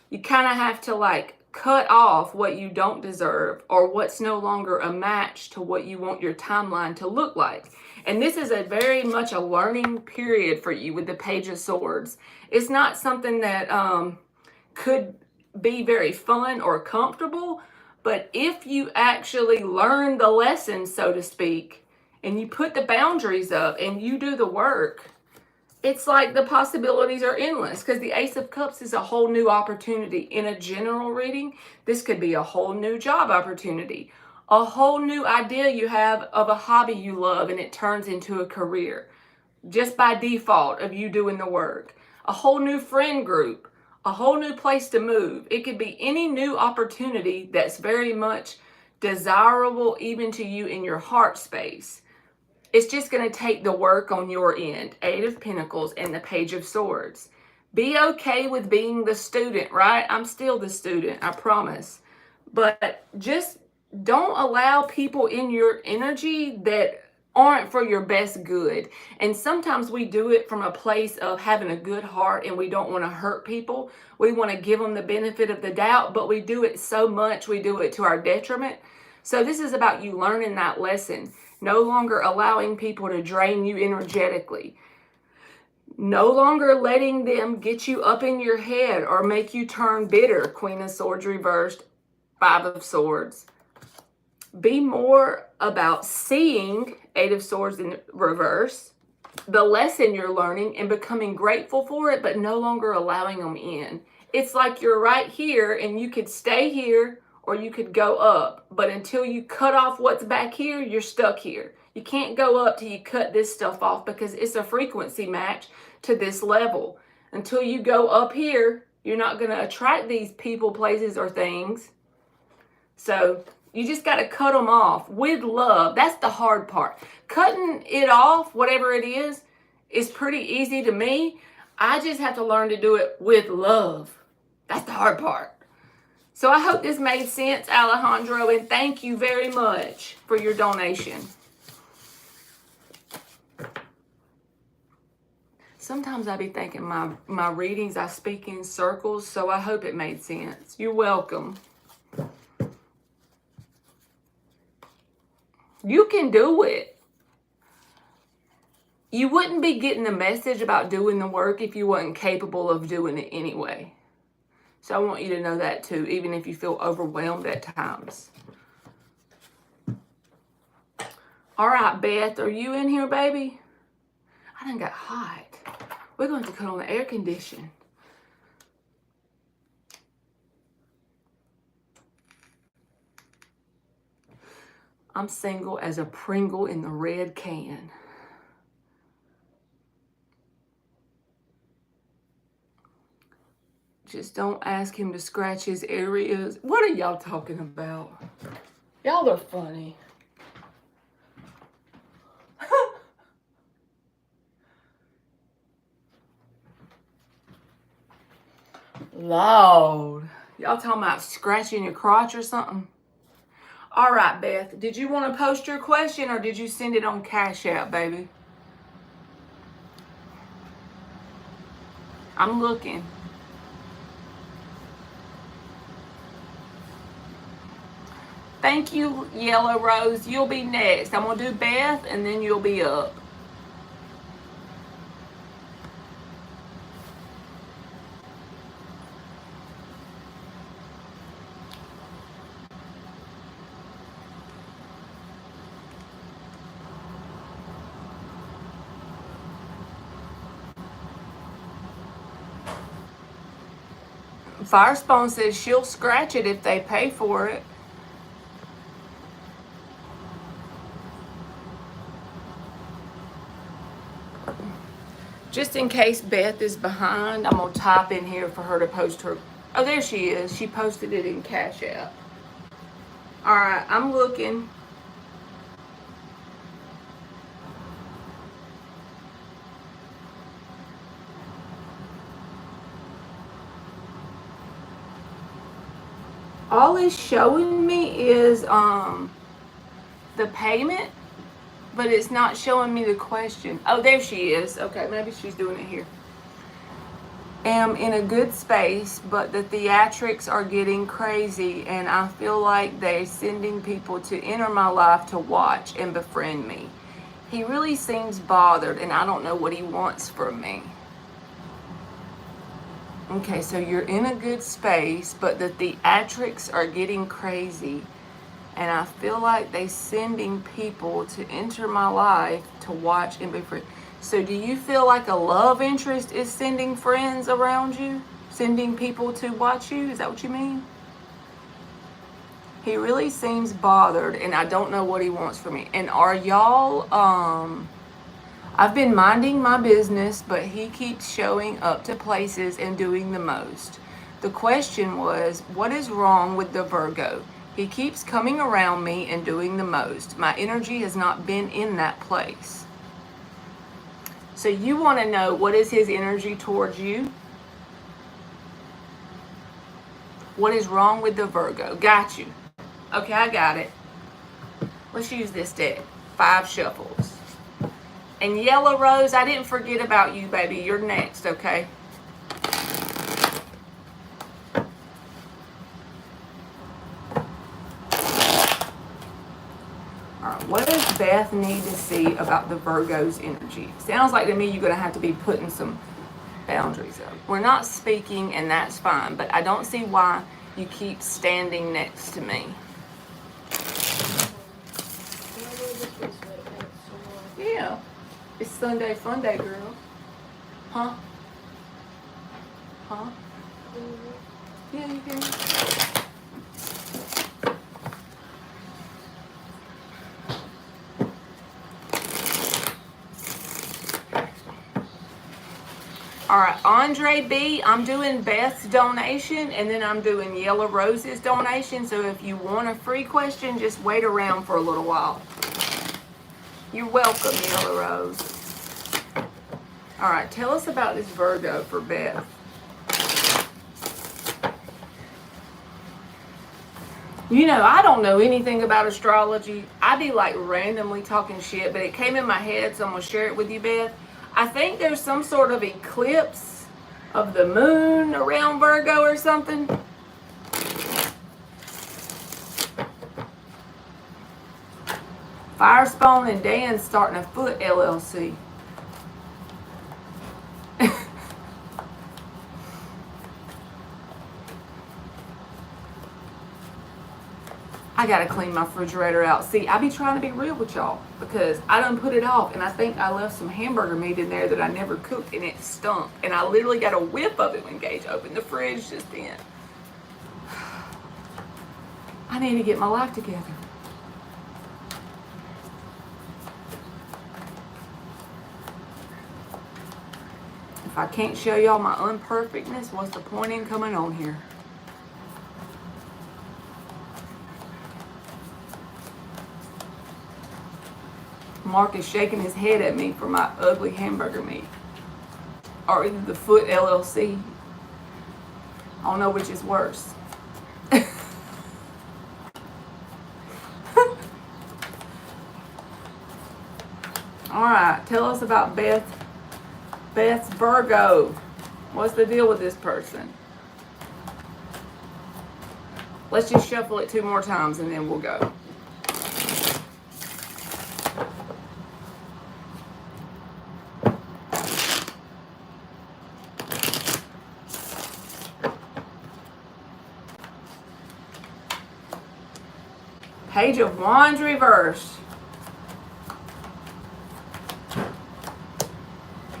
You kind of have to like cut off what you don't deserve, or what's no longer a match to what you want your timeline to look like. And this is a very much a learning period for you with the Page of Swords. It's not something that could be very fun or comfortable, but if you actually learn the lesson, so to speak, and you put the boundaries up and you do the work, it's like the possibilities are endless, because the Ace of Cups is a whole new opportunity. In a general reading, this could be a whole new job opportunity, a whole new idea you have of a hobby you love and it turns into a career just by default of you doing the work, a whole new friend group, a whole new place to move. It could be any new opportunity that's very much desirable even to you in your heart space. It's just going to take the work on your end. 8 of Pentacles and the Page of Swords. Be okay with being the student, right? I'm still the student, I promise. But just don't allow people in your energy that aren't for your best good. And sometimes we do it from a place of having a good heart and we don't want to hurt people. We want to give them the benefit of the doubt, but we do it so much, we do it to our detriment. So this is about you learning that lesson. No longer allowing people to drain you energetically. No longer letting them get you up in your head or make you turn bitter. Queen of Swords reversed, 5 of Swords. Be more about seeing 8 of Swords in reverse, the lesson you're learning, and becoming grateful for it, but no longer allowing them in. It's like you're right here and you could stay here or you could go up. But until you cut off what's back here, you're stuck here. You can't go up till you cut this stuff off, because it's a frequency match to this level. Until you go up here, you're not going to attract these people, places, or things. So you just got to cut them off with love. That's the hard part. Cutting it off, whatever it is pretty easy to me. I just have to learn to do it with love. That's the hard part. So I hope this made sense, Alejandro, and thank you very much for your donation. Sometimes I be thinking my readings, I speak in circles, so I hope it made sense. You're welcome. You can do it. You wouldn't be getting the message about doing the work if you wasn't capable of doing it anyway. So I want you to know that too, even if you feel overwhelmed at times. All right, Beth, are you in here, baby? I done got hot. We're going to cut on the air condition. I'm single as a Pringle in the red can. Just don't ask him to scratch his areas. What are y'all talking about? Y'all are funny. Lord. Y'all talking about scratching your crotch or something? All right, Beth. Did you want to post your question or did you send it on Cash App, baby? I'm looking. Thank you, Yellow Rose. You'll be next. I'm going to do Beth, and then you'll be up. Firespawn says she'll scratch it if they pay for it. Just in case Beth is behind, I'm going to type in here for her to post her. Oh, there she is. She posted it in Cash App. All right, I'm looking. All it's showing me is the payment, but it's not showing me the question. Oh, there she is. Okay, maybe she's doing it here. Am in a good space, but the theatrics are getting crazy, and I feel like they're sending people to enter my life to watch and befriend me. He really seems bothered, and I don't know what he wants from me. Okay, so you're in a good space, but the theatrics are getting crazy, and I feel like they're sending people to enter my life to watch and befriend. So do you feel like a love interest is sending friends around you? Sending people to watch you? Is that what you mean? He really seems bothered, and I don't know what he wants from me. And are y'all, I've been minding my business, but he keeps showing up to places and doing the most. The question was, what is wrong with the Virgo? He keeps coming around me and doing the most. My energy has not been in that place. So you want to know, what is his energy towards you? What is wrong with the Virgo? Got you. Okay, I got it. Let's use this deck. 5 shuffles. And Yellow Rose, I didn't forget about you, baby. You're next, okay? All right, what does Beth need to see about the Virgo's energy? Sounds like to me you're going to have to be putting some boundaries up. We're not speaking, and that's fine, but I don't see why you keep standing next to me. Yeah. It's Sunday fun day, girl. Huh? Huh? Yeah, you can. All right, Andre B, I'm doing Beth's donation, and then I'm doing Yellow Rose's donation. So if you want a free question, just wait around for a little while. You're welcome, Yellow Rose. All right, tell us about this Virgo for Beth. You know, I don't know anything about astrology. I be like randomly talking shit, but it came in my head, so I'm going to share it with you, Beth. I think there's some sort of eclipse of the moon around Virgo or something. Firespawn and Dan starting a foot LLC. I gotta clean my refrigerator out. See, I be trying to be real with y'all because I done put it off, and I think I left some hamburger meat in there that I never cooked, and it stunk. And I literally got a whiff of it when Gage opened the fridge just then. I need to get my life together. If I can't show y'all my unperfectness, what's the point in coming on here? Mark is shaking his head at me for my ugly hamburger meat. Or either the Foot LLC. I don't know which is worse. Alright, tell us about Beth's Virgo. What's the deal with this person? Let's just shuffle it 2 more times and then we'll go. Page of Wands reversed.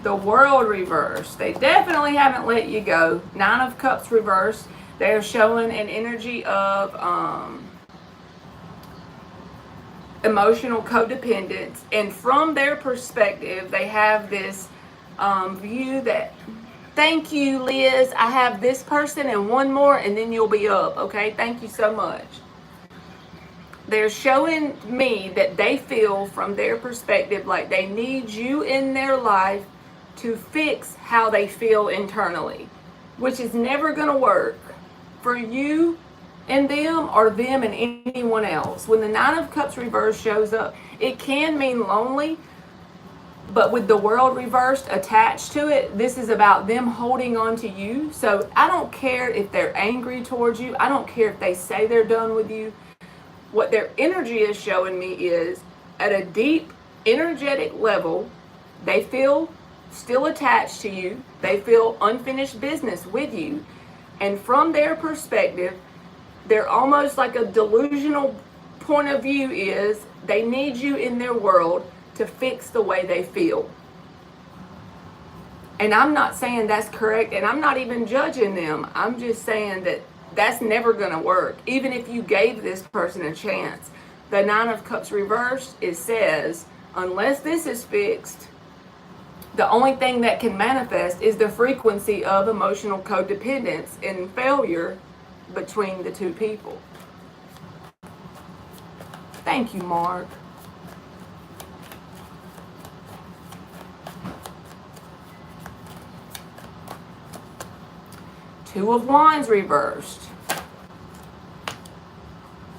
The World reversed. They definitely haven't let you go. 9 of Cups reversed. They're showing an energy of emotional codependence. And from their perspective, they have this view that. Thank you, Liz. I have this person and one more, and then you'll be up. Okay, thank you so much. They're showing me that they feel from their perspective like they need you in their life to fix how they feel internally, which is never going to work for you and them or them and anyone else. When the Nine of Cups reversed shows up, it can mean lonely, but with the World reversed attached to it, this is about them holding on to you. So I don't care if they're angry towards you. I don't care if they say they're done with you. What their energy is showing me is at a deep energetic level, they feel still attached to you. They feel unfinished business with you. And from their perspective, they're almost like a delusional point of view is they need you in their world to fix the way they feel. And I'm not saying that's correct, and I'm not even judging them. I'm just saying that that's never going to work. Even if you gave this person a chance. The Nine of Cups reversed, it says, unless this is fixed, the only thing that can manifest is the frequency of emotional codependence and failure between the two people. Thank you, Mark. Two of Wands reversed.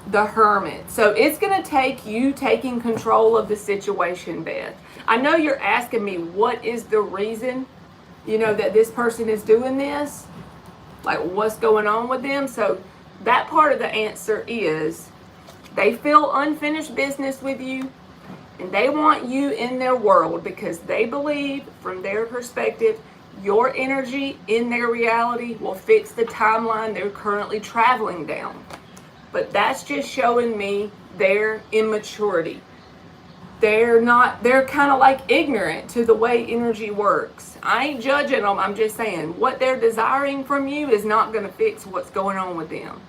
The Hermit. So it's going to take you taking control of the situation, Beth. I know you're asking me what is the reason, that this person is doing this. Like what's going on with them. So that part of the answer is they feel unfinished business with you. And they want you in their world because they believe from their perspective your energy in their reality will fix the timeline they're currently traveling down. But that's just showing me their immaturity. They're kind of like ignorant to the way energy works. I ain't judging them, I'm just saying what they're desiring from you is not going to fix what's going on with them.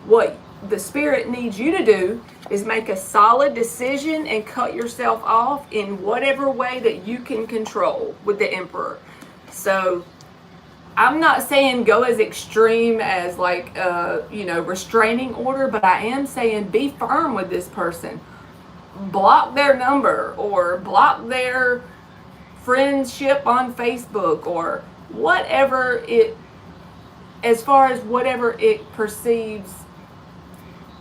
What the Spirit needs you to do is make a solid decision and cut yourself off in whatever way that you can control with the Emperor. So I'm not saying go as extreme as restraining order, but I am saying be firm with this person. Block their number or block their friendship on Facebook or whatever as far as whatever it perceives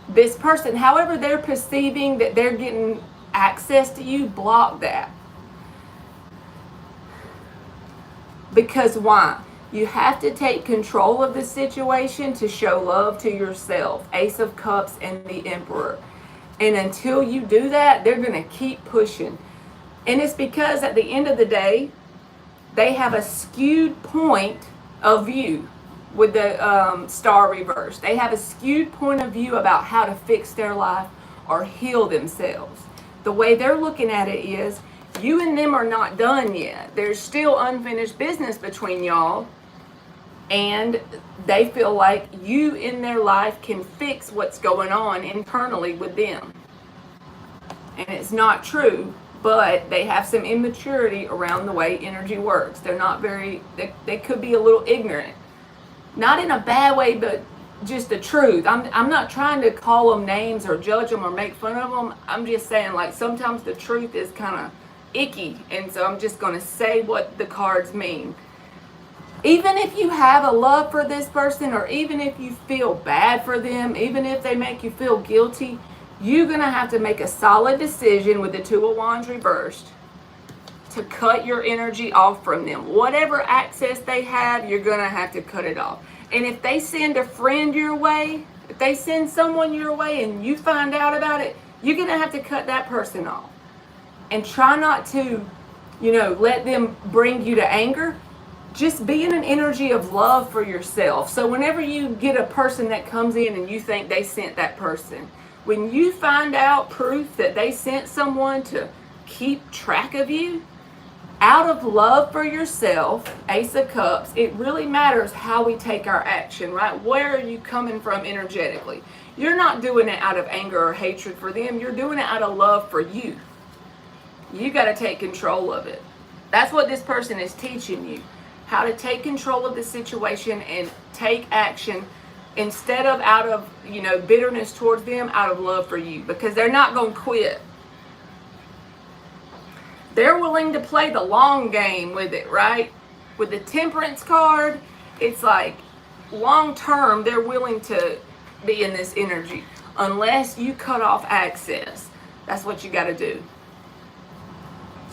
this person, however they're perceiving that they're getting access to you, block that. Because why? You have to take control of the situation to show love to yourself. Ace of Cups and the Emperor. And until you do that, they're going to keep pushing. And it's because at the end of the day, they have a skewed point of view with the Star reverse. They have a skewed point of view about how to fix their life or heal themselves. The way they're looking at it is, you and them are not done yet. There's still unfinished business between y'all. And they feel like you in their life can fix what's going on internally with them. And it's not true, but they have some immaturity around the way energy works. They're not they could be a little ignorant. Not in a bad way, but just the truth. I'm not trying to call them names or judge them or make fun of them. I'm just saying sometimes the truth is kind of icky, and so I'm just going to say what the cards mean. Even if you have a love for this person, or even if you feel bad for them, even if they make you feel guilty, you're going to have to make a solid decision with the Two of Wands reversed to cut your energy off from them. Whatever access they have, you're going to have to cut it off. And if they send a friend your way, if they send someone your way and you find out about it, you're going to have to cut that person off. And try not to, let them bring you to anger. Just be in an energy of love for yourself. So whenever you get a person that comes in and you think they sent that person, when you find out proof that they sent someone to keep track of you, out of love for yourself, Ace of Cups, it really matters how we take our action, right? Where are you coming from energetically? You're not doing it out of anger or hatred for them. You're doing it out of love for you. You got to take control of it. That's what this person is teaching you. How to take control of the situation and take action instead of out of, bitterness towards them, out of love for you. Because they're not going to quit. They're willing to play the long game with it, right? With the Temperance card, it's like long term, they're willing to be in this energy. Unless you cut off access. That's what you got to do.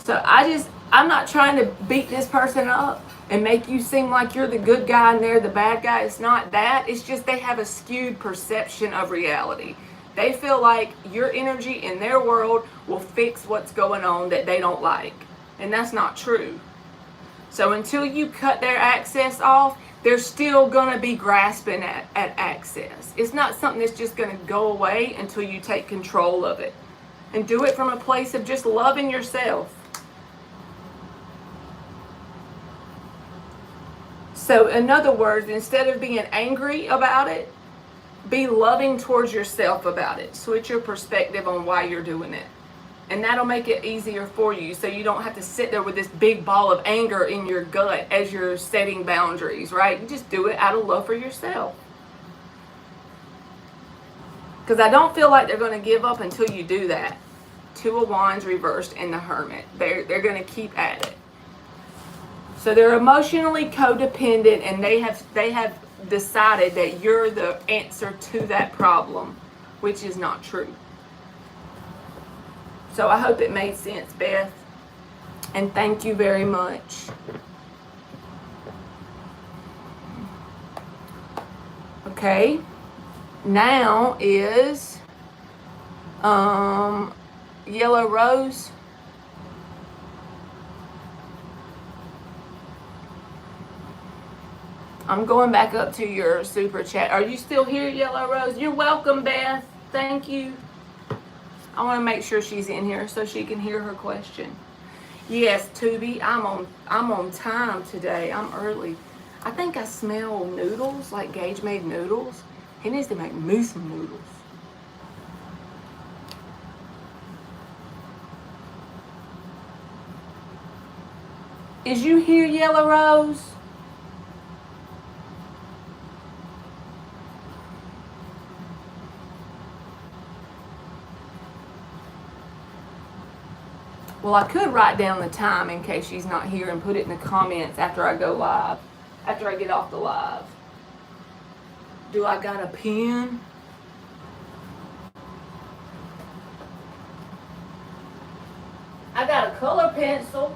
So I'm not trying to beat this person up and make you seem like you're the good guy and they're the bad guy. It's not that. It's just they have a skewed perception of reality. They feel like your energy in their world will fix what's going on that they don't like. And that's not true. So until you cut their access off, they're still going to be grasping at access. It's not something that's just going to go away until you take control of it. And do it from a place of just loving yourself. So in other words, instead of being angry about it, be loving towards yourself about it. Switch your perspective on why you're doing it. And that'll make it easier for you so you don't have to sit there with this big ball of anger in your gut as you're setting boundaries, right? You just do it out of love for yourself. Because I don't feel like they're going to give up until you do that. Two of Wands reversed and the Hermit. They're going to keep at it. So they're emotionally codependent and they have decided that you're the answer to that problem, which is not true. So I hope it made sense, Beth. And thank you very much. Okay. Now is Yellow Rose. I'm going back up to your super chat. Are you still here, Yellow Rose? You're welcome, Beth. Thank you. I want to make sure she's in here so she can hear her question. Yes, Tubi, I'm on time today. I'm early. I think I smell noodles, like Gage made noodles. He needs to make me some noodles. Is you here, Yellow Rose? Well, I could write down the time in case she's not here and put it in the comments after I go live, after I get off the live. Do I got a pen? I got a color pencil.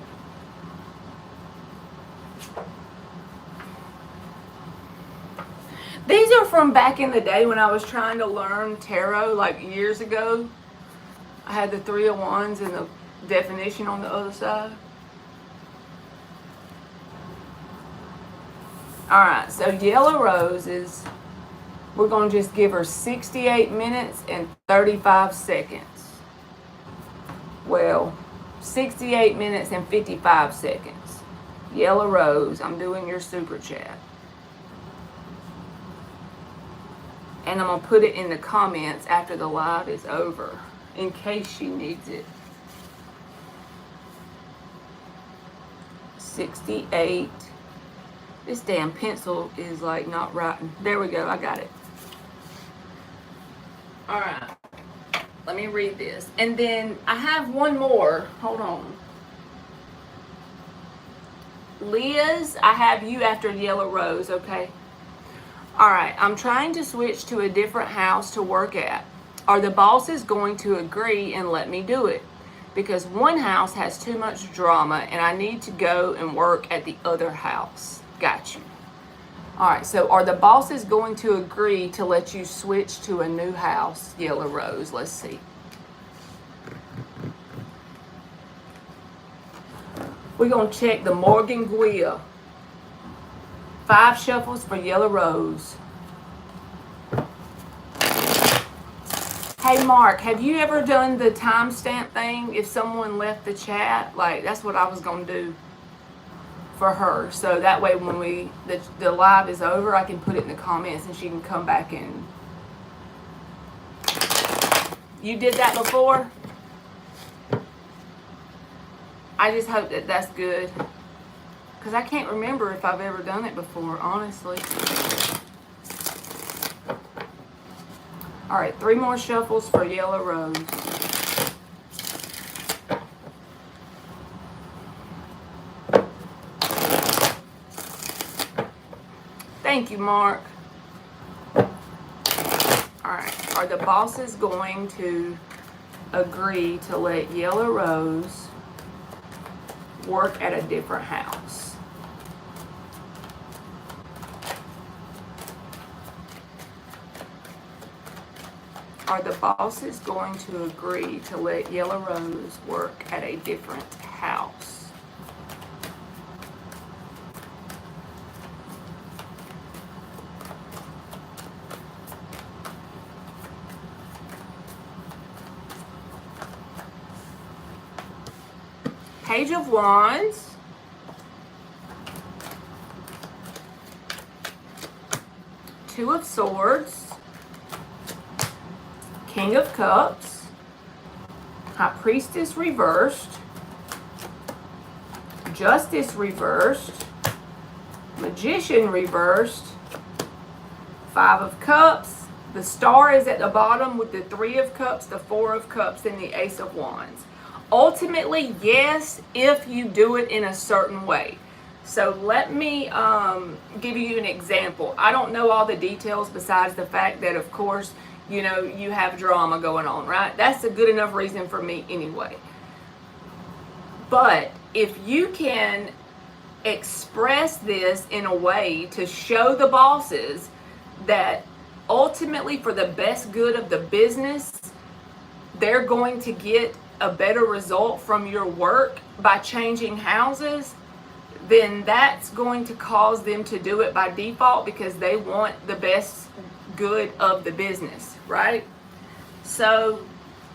These are from back in the day when I was trying to learn tarot, like years ago. I had the Three of Wands and the definition on the other side. Alright, so Yellow Rose is, we're going to just give her 68 minutes and 35 seconds. Well, 68 minutes and 55 seconds. Yellow Rose, I'm doing your super chat. And I'm going to put it in the comments after the live is over, in case she needs it. 68. This damn pencil is like not writing. There we go, I got it. Alright. Let me read this. And then I have one more. Hold on. Liz, I have you after Yellow Rose, okay? Alright, I'm trying to switch to a different house to work at. Are the bosses going to agree and let me do it? Because one house has too much drama and I need to go and work at the other house. Got you. Alright, so are the bosses going to agree to let you switch to a new house, Yellow Rose? Let's see. We're going to check the Morgan Guia. 5 shuffles for Yellow Rose. Hey Mark, have you ever done the timestamp thing if someone left the chat? Like, that's what I was going to do for her. So that way when the live is over, I can put it in the comments and she can come back and... You did that before? I just hope that that's good. Because I can't remember if I've ever done it before, honestly. All right, 3 more shuffles for Yellow Rose. Thank you, Mark. All right, are the bosses going to agree to let Yellow Rose work at a different house? Are the bosses going to agree to let Yellow Rose work at a different house? Page of Wands. Two of Swords. King of Cups, High Priestess reversed, Justice reversed, Magician reversed, 5 of Cups, the Star is at the bottom with the 3 of Cups, the 4 of Cups, and the Ace of Wands. Ultimately, yes, if you do it in a certain way. So let me give you an example. I don't know all the details besides the fact that, of course, you know, you have drama going on, right? That's a good enough reason for me anyway. But if you can express this in a way to show the bosses that ultimately for the best good of the business, they're going to get a better result from your work by changing houses, then that's going to cause them to do it by default because they want the best good of the business, right? So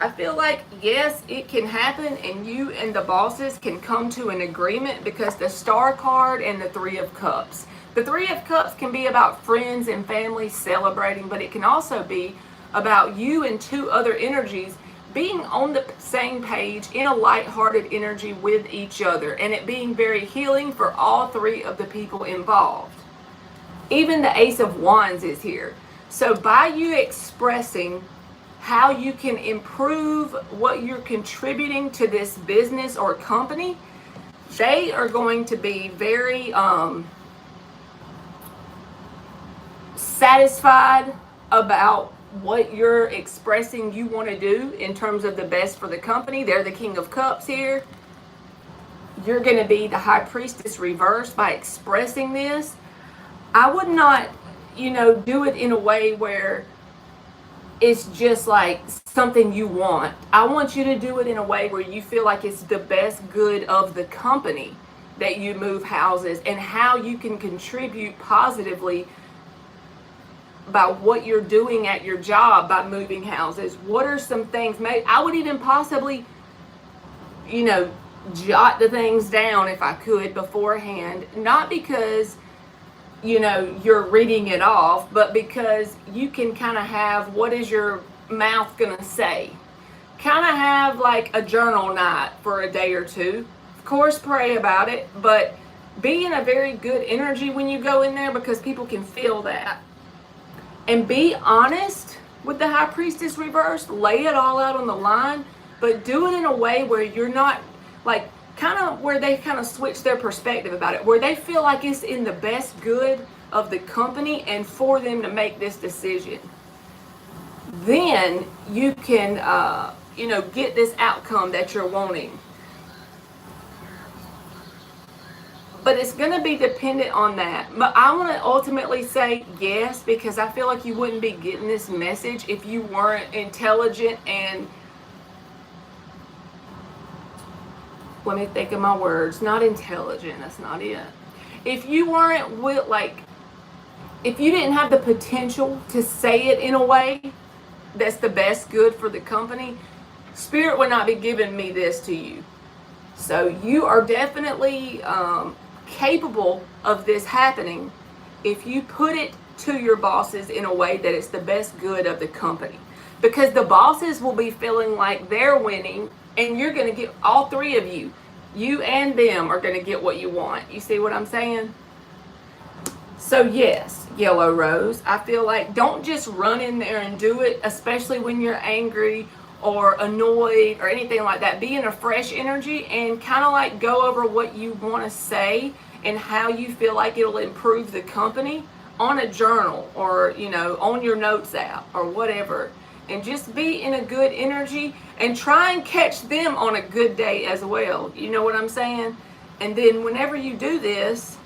I feel like, yes, it can happen and you and the bosses can come to an agreement because the Star card and the 3 of Cups. The 3 of Cups can be about friends and family celebrating, but it can also be about you and 2 other energies being on the same page in a lighthearted energy with each other, and it being very healing for all 3 of the people involved. Even the Ace of Wands is here. So by you expressing how you can improve what you're contributing to this business or company, they are going to be very satisfied about what you're expressing you want to do in terms of the best for the company. They're the King of Cups here. You're going to be the High Priestess reversed by expressing this. I would not, you know, do it in a way where it's just like something you want. I want you to do it in a way where you feel like it's the best good of the company that you move houses and how you can contribute positively by what you're doing at your job by moving houses. What are some things? Maybe I would even possibly, you know, jot the things down if I could beforehand, not because, you know, you're reading it off, but because you can kind of have what is your mouth gonna say. Kind of have like a journal night for a day or two. Of course, pray about it, but be in a very good energy when you go in there because people can feel that. And be honest with the High Priestess reversed. Lay it all out on the line, but do it in a way where you're not like kind of where they kind of switch their perspective about it, where they feel like it's in the best good of the company and for them to make this decision. Then you can, you know, get this outcome that you're wanting. But it's going to be dependent on that. But I want to ultimately say yes, because I feel like you wouldn't be getting this message if you weren't intelligent and, let me think of my words, not intelligent, that's not it. If you weren't like, if you didn't have the potential to say it in a way that's the best good for the company, Spirit would not be giving me this to you. So you are definitely capable of this happening if you put it to your bosses in a way that it's the best good of the company. Because the bosses will be feeling like they're winning and you're going to get all 3 of you. You and them are going to get what you want. You see what I'm saying? So yes, Yellow Rose, I feel like don't just run in there and do it, especially when you're angry or annoyed or anything like that. Be in a fresh energy and kind of like go over what you want to say and how you feel like it'll improve the company on a journal or, you know, on your notes app or whatever. And just be in a good energy and try and catch them on a good day as well. You know what I'm saying? And then whenever you do this,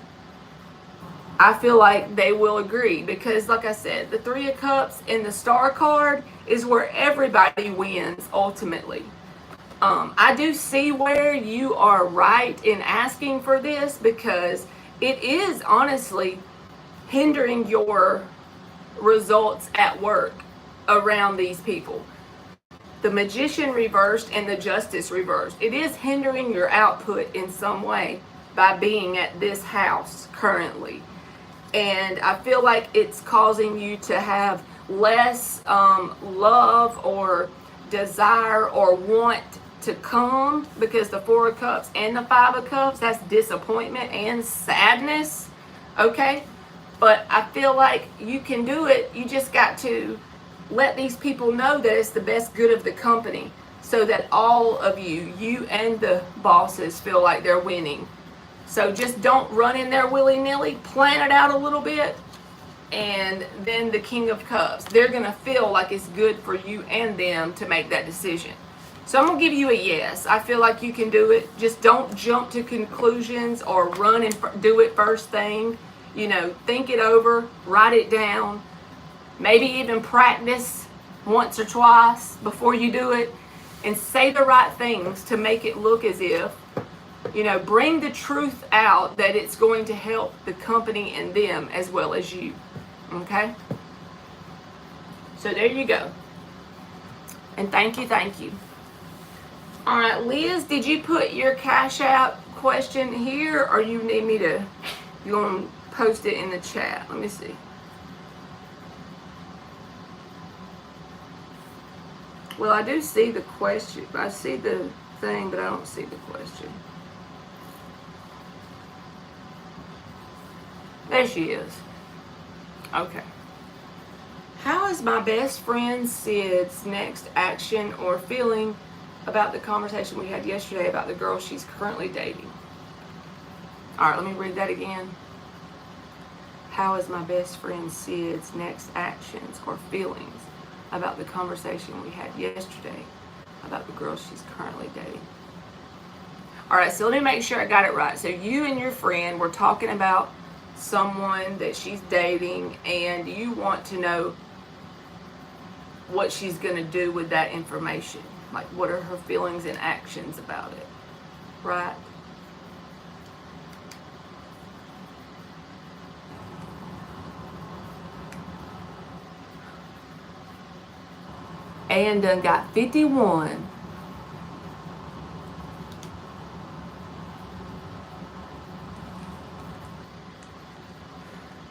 I feel like they will agree because, like I said, the Three of Cups and the Star card is where everybody wins ultimately. I do see where you are right in asking for this because it is honestly hindering your results at work around these people. The Magician reversed and the Justice reversed. It is hindering your output in some way by being at this house currently. And I feel like it's causing you to have less love or desire or want to come because the Four of Cups and the Five of Cups, that's disappointment and sadness, okay? But I feel like you can do it. You just got to let these people know that it's the best good of the company so that all of you and the bosses feel like they're winning. So just don't run in there willy-nilly. Plan it out a little bit. And then the King of Cups. They're going to feel like it's good for you and them to make that decision. So I'm going to give you a yes. I feel like you can do it. Just don't jump to conclusions or run and do it first thing. You know, think it over. Write it down. Maybe even practice once or twice before you do it. And say the right things to make it look as if, you know, bring the truth out that it's going to help the company and them as well as you. Okay? So there you go. And thank you, thank you. All right, Liz, did you put your Cash App question here or you need me to, you want to post it in the chat? Let me see. Well, I do see the question. I see the thing, but I don't see the question. There she is. Okay. How is my best friend Sid's next action or feeling about the conversation we had yesterday about the girl she's currently dating? All right, let me read that again. How is my best friend Sid's next actions or feelings about the conversation we had yesterday about the girl she's currently dating? All right, so let me make sure I got it right. So you and your friend were talking about someone that she's dating and you want to know what she's going to do with that information. Like, what are her feelings and actions about it, right? And done got 51.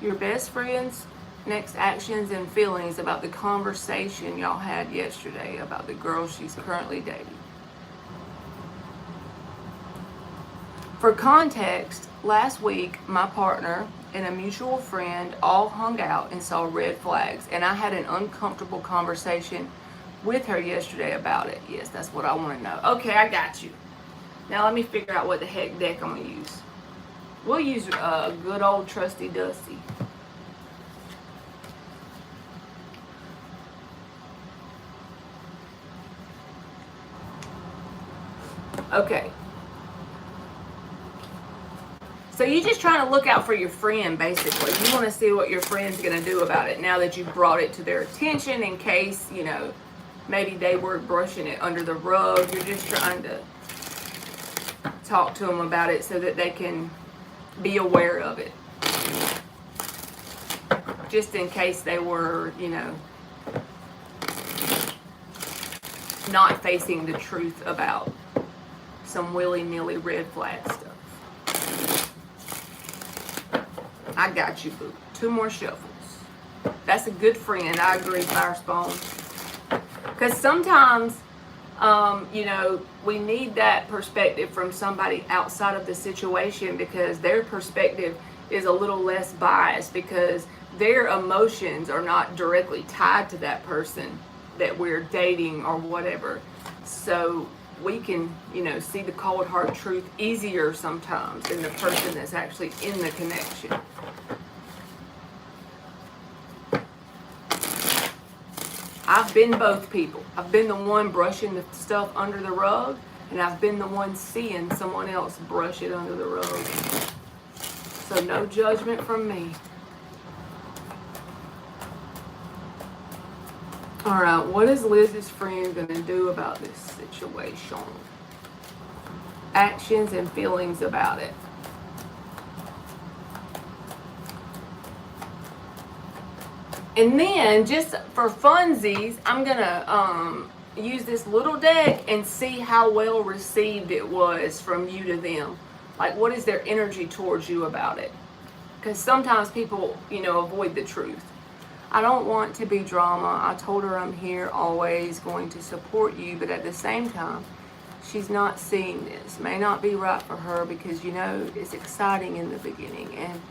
Your best friend's next actions and feelings about the conversation y'all had yesterday about the girl she's currently dating. For context, last week my partner and a mutual friend all hung out and saw red flags, and I had an uncomfortable conversation with her yesterday about it. Yes, that's what I want to know. Okay, I got you. Now let me figure out what the heck deck I'm going to use. We'll use a good old trusty Dusty. Okay. So you're just trying to look out for your friend, basically. You want to see what your friend's going to do about it now that you've brought it to their attention in case, you know, maybe they were brushing it under the rug. You're just trying to talk to them about it so that they can be aware of it. Just in case they were, you know, not facing the truth about some willy-nilly red flag stuff. I got you, boo. 2 more shuffles. That's a good friend. I agree, Fire Spawn. Because sometimes You know, we need that perspective from somebody outside of the situation, because their perspective is a little less biased, because their emotions are not directly tied to that person that we're dating or whatever. So we can, you know, see the cold hard truth easier sometimes than the person that's actually in the connection. I've been both people. I've been the one brushing the stuff under the rug, and I've been the one seeing someone else brush it under the rug. So no judgment from me. All right, what is Liz's friend going to do about this situation? Actions and feelings about it. And then, just for funsies, I'm going to use this little deck and see how well received it was from you to them. Like, what is their energy towards you about it? Because sometimes people, you know, avoid the truth. I don't want to be drama. I told her I'm here always going to support you, but at the same time, she's not seeing this. May not be right for her, because, you know, it's exciting in the beginning and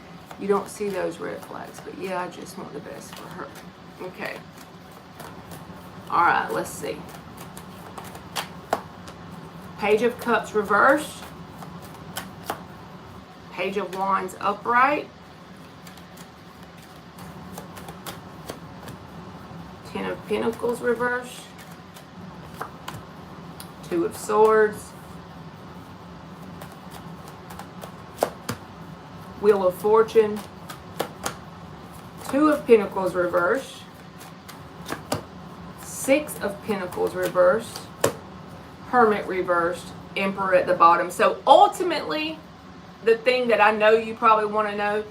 you don't see those red flags. But yeah, I just want the best for her. Okay. All right, let's see. Page of Cups reversed. Page of Wands upright. Ten of Pentacles reversed. Two of Swords. Wheel of Fortune. Two of Pentacles reversed. Six of Pentacles reversed. Hermit reversed. Emperor at the bottom. So ultimately, the thing that I know you probably want to know,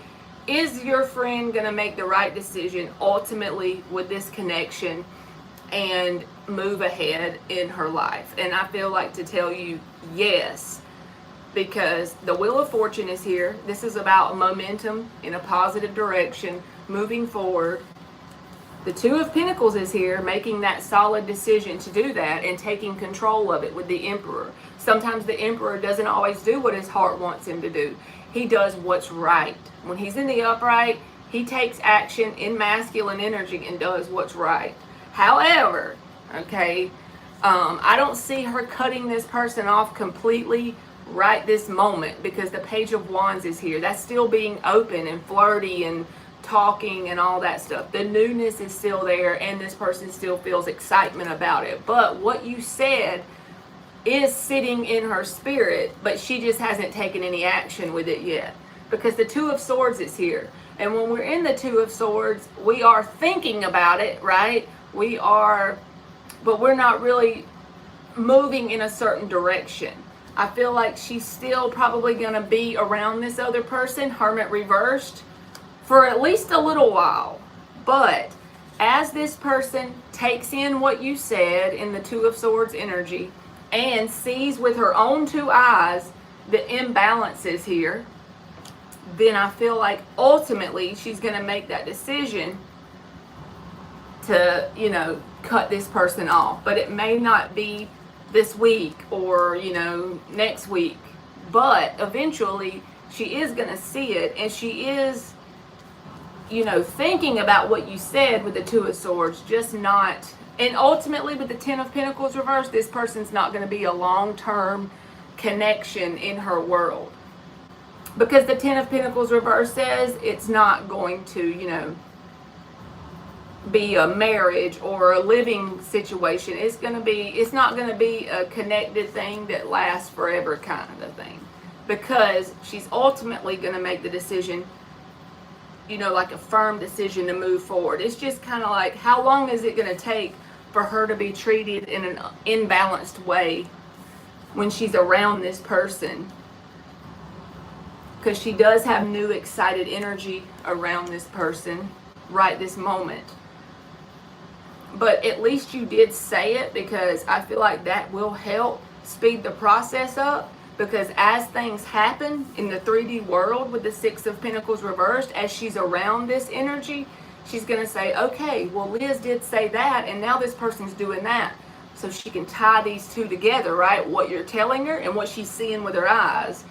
is your friend going to make the right decision ultimately with this connection and move ahead in her life? And I feel like to tell you yes, because the Wheel of Fortune is here. This is about momentum in a positive direction, moving forward. The Two of Pentacles is here, making that solid decision to do that and taking control of it with the Emperor. Sometimes the Emperor doesn't always do what his heart wants him to do. He does what's right. When he's in the upright, he takes action in masculine energy and does what's right. However, okay, I don't see her cutting this person off completely right this moment, because the Page of Wands is here. That's still being open and flirty and talking and all that stuff. The newness is still there, and this person still feels excitement about it. But what you said is sitting in her spirit, but she just hasn't taken any action with it yet, because the Two of Swords is here. And when we're in the Two of Swords, we are thinking about it, right? We are, but we're not really moving in a certain direction. I feel like she's still probably going to be around this other person, Hermit reversed, for at least a little while. But as this person takes in what you said in the Two of Swords energy and sees with her own two eyes the imbalances here, then I feel like ultimately she's going to make that decision to, you know, cut this person off. But it may not be this week or, you know, next week. But eventually she is going to see it, and she is, you know, thinking about what you said with the Two of Swords, just not. And ultimately with the Ten of Pentacles reversed, this person's not going to be a long-term connection in her world. Because the Ten of Pentacles reversed says it's not going to, you know, be a marriage or a living situation. It's not going to be a connected thing that lasts forever kind of thing. Because she's ultimately going to make the decision, you know, like a firm decision to move forward. It's just kind of like, how long is it going to take for her to be treated in an imbalanced way when she's around this person? Because she does have new excited energy around this person right this moment. But at least you did say it, because I feel like that will help speed the process up. Because as things happen in the 3D world with the Six of Pentacles reversed, as she's around this energy, she's going to say, okay, well, Liz did say that, and now this person's doing that. so she can tie these two together, right? What you're telling her and what she's seeing with her eyes.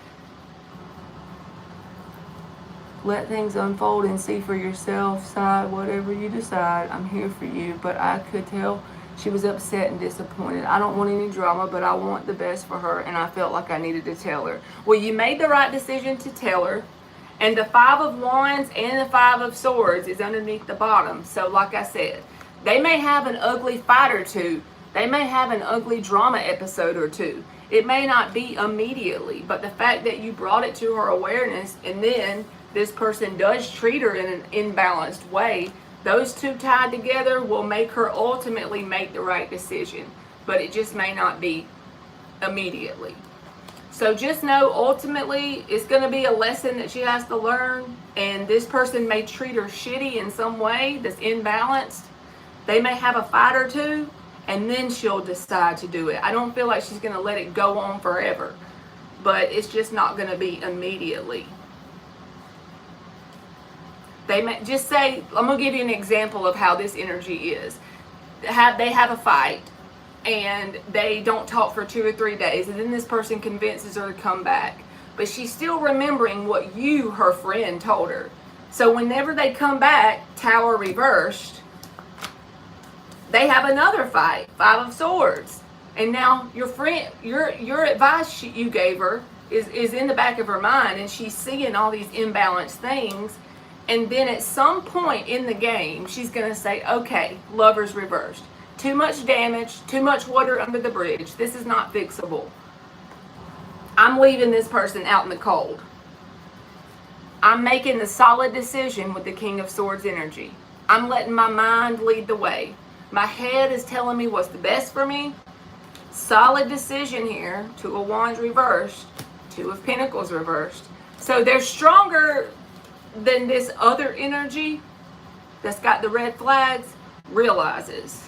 Let things unfold and see for yourself. Side, whatever you decide, I'm here for you. But I could tell she was upset and disappointed. I don't want any drama, but I want the best for her, and I felt like I needed to tell her. Well, you made the right decision to tell her. And the 5 of Wands and the 5 of Swords is underneath the bottom. So like I said, they may have an ugly fight or two. They may have an ugly drama episode or two. It may not be immediately, but the fact that you brought it to her awareness, and then this person does treat her in an imbalanced way, those two tied together will make her ultimately make the right decision. But it just may not be immediately. So just know, ultimately, it's going to be a lesson that she has to learn. And this person may treat her shitty in some way that's imbalanced. They may have a fight or two, and then she'll decide to do it. I don't feel like she's going to let it go on forever. But it's just not going to be immediately. They may just say, I'm going to give you an example of how this energy is. They have a fight, and they don't talk for 2 or 3 days, and then this person convinces her to come back. But she's still remembering what you, her friend, told her. So whenever they come back, Tower reversed, they have another fight, 5 of Swords. And now your friend, your advice you gave her is in the back of her mind, and she's seeing all these imbalanced things. And then at some point in the game, she's going to say, okay, Lovers reversed. Too much damage, too much water under the bridge. This is not fixable. I'm leaving this person out in the cold. I'm making the solid decision with the King of Swords energy. I'm letting my mind lead the way. My head is telling me what's the best for me. Solid decision here. 2 of Wands reversed. 2 of Pentacles reversed. So they're stronger than this other energy that's got the red flags realizes.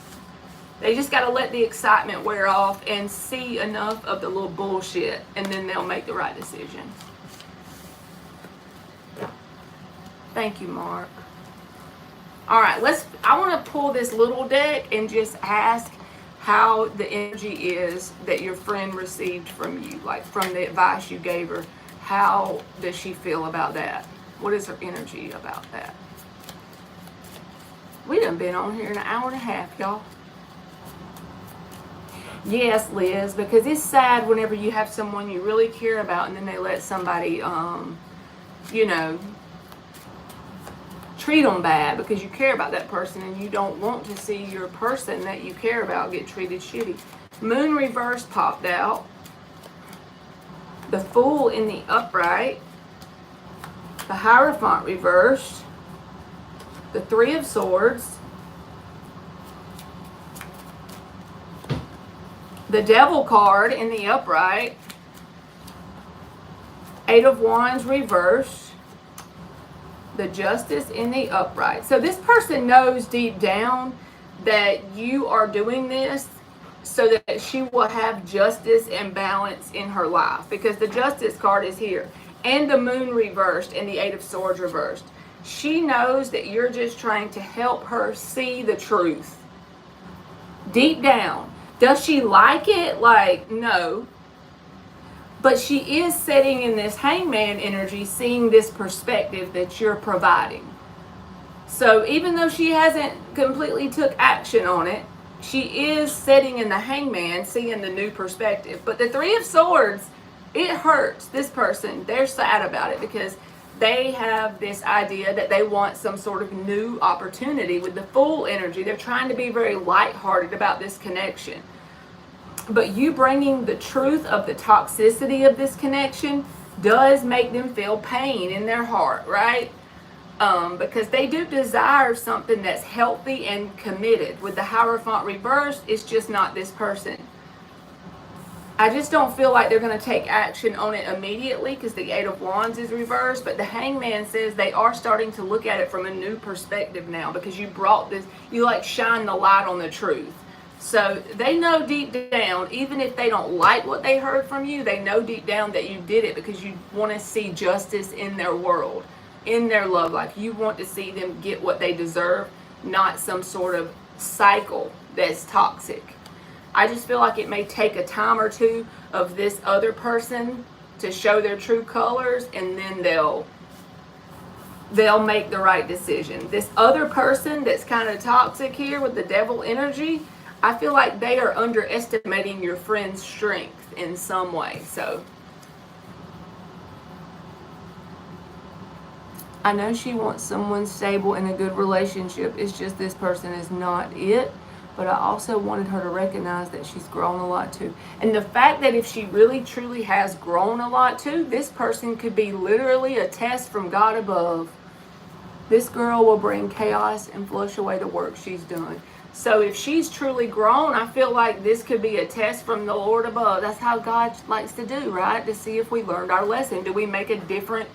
They just got to let the excitement wear off and see enough of the little bullshit, and then they'll make the right decision. Thank you, Mark. All right, I want to pull this little deck and just ask how the energy is that your friend received from you, like from the advice you gave her. How does she feel about that? What is her energy about that? We done been on here an hour and a half, y'all. Yes, Liz, because it's sad whenever you have someone you really care about and then they let somebody, treat them bad because you care about that person and you don't want to see your person that you care about get treated shitty. Moon reverse popped out. The Fool in the upright. The Hierophant reversed. The 3 of Swords. The Devil card in the upright. 8 of Wands reversed. The Justice in the upright. So this person knows deep down that you are doing this so that she will have justice and balance in her life. Because the Justice card is here. And the Moon reversed and the 8 of Swords reversed. She knows that you're just trying to help her see the truth. Deep down. Does she like it? Like, no. But she is sitting in this Hangman energy, seeing this perspective that you're providing. So even though she hasn't completely took action on it, she is sitting in the Hangman, seeing the new perspective. But the 3 of Swords, it hurts this person. They're sad about it because they have this idea that they want some sort of new opportunity with the Fool energy. They're trying to be very lighthearted about this connection. But you bringing the truth of the toxicity of this connection does make them feel pain in their heart, right? Because they do desire something that's healthy and committed. With the Hierophant reversed, it's just not this person. I just don't feel like they're going to take action on it immediately because the 8 of Wands is reversed. But the Hangman says they are starting to look at it from a new perspective now because you brought this, you like shine the light on the truth. So they know deep down, even if they don't like what they heard from you, they know deep down that you did it because you want to see justice in their world, in their love life. You want to see them get what they deserve, not some sort of cycle that's toxic. I just feel like it may take a time or two of this other person to show their true colors, and then they'll make the right decision. This other person that's kind of toxic here with the devil energy, I feel like they are underestimating your friend's strength in some way. So I know she wants someone stable in a good relationship. It's just this person is not it. But I also wanted her to recognize that she's grown a lot too. And the fact that if she really truly has grown a lot too, this person could be literally a test from God above. This girl will bring chaos and flush away the work she's done. So if she's truly grown, I feel like this could be a test from the Lord above. That's how God likes to do, right? To see if we learned our lesson. Do we make a different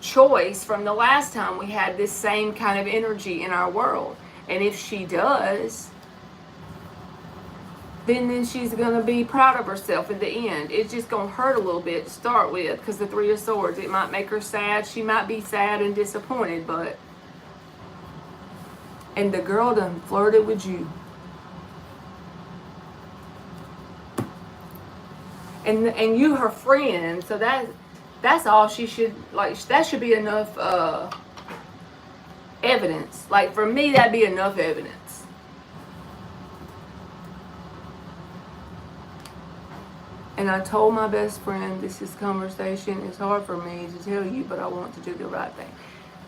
choice from the last time we had this same kind of energy in our world? And if she does, then she's going to be proud of herself in the end. It's just going to hurt a little bit to start with because the Three of Swords, it might make her sad. She might be sad and disappointed, but... And the girl done flirted with you. And you her friend, so that's all she should, like, that should be enough evidence. Like, for me, that'd be enough evidence. And I told my best friend, this conversation is hard for me to tell you, but I want to do the right thing.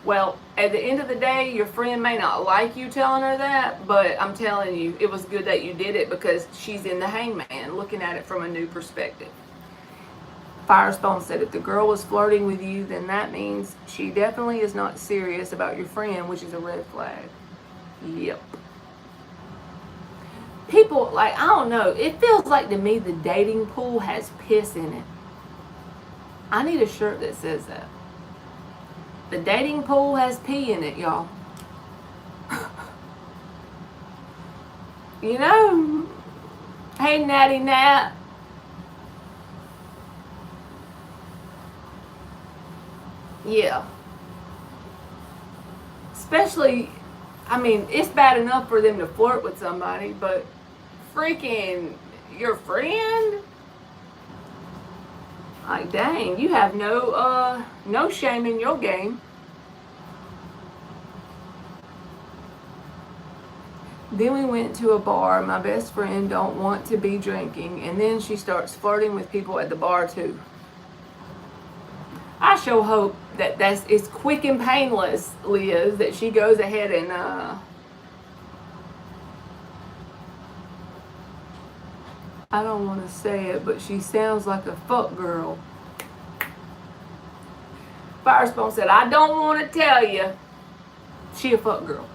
Well, at the end of the day, your friend may not like you telling her that, but I'm telling you, it was good that you did it because she's in the hangman, looking at it from a new perspective. Firestone said if the girl was flirting with you, then that means she definitely is not serious about your friend, which is a red flag. Yep. People, like, I don't know, it feels like to me the dating pool has piss in it. I need a shirt that says that. The dating pool has pee in it, y'all. You know? Hey, Natty Nat. Yeah. Especially, I mean, it's bad enough for them to flirt with somebody, but freaking your friend? Like, dang, you have no shame in your game. Then we went to a bar. My best friend don't want to be drinking, and then she starts flirting with people at the bar too. I sure hope that it's quick and painless, Liz, that she goes ahead and I don't want to say it, but she sounds like a fuck girl. Firestone said, I don't want to tell you. She a fuck girl.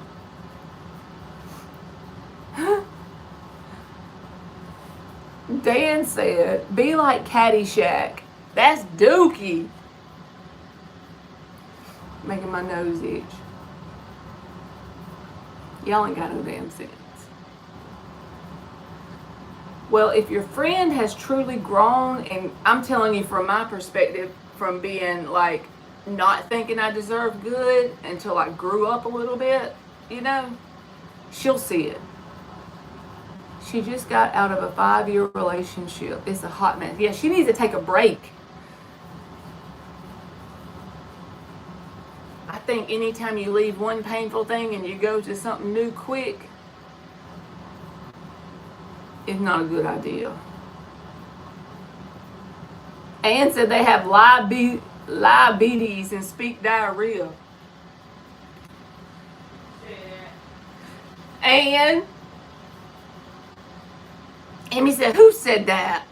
Dan said, be like Caddyshack. That's dookie. Making my nose itch. Y'all ain't got no damn sense. Well, if your friend has truly grown, and I'm telling you from my perspective, from being like not thinking I deserve good until I grew up a little bit, you know, she'll see it. She just got out of a 5-year relationship. It's a hot mess. Yeah, she needs to take a break. I think anytime you leave one painful thing and you go to something new quick, it's not a good idea. Ann said they have diabetes and speak diarrhea. And Amy said, who said that?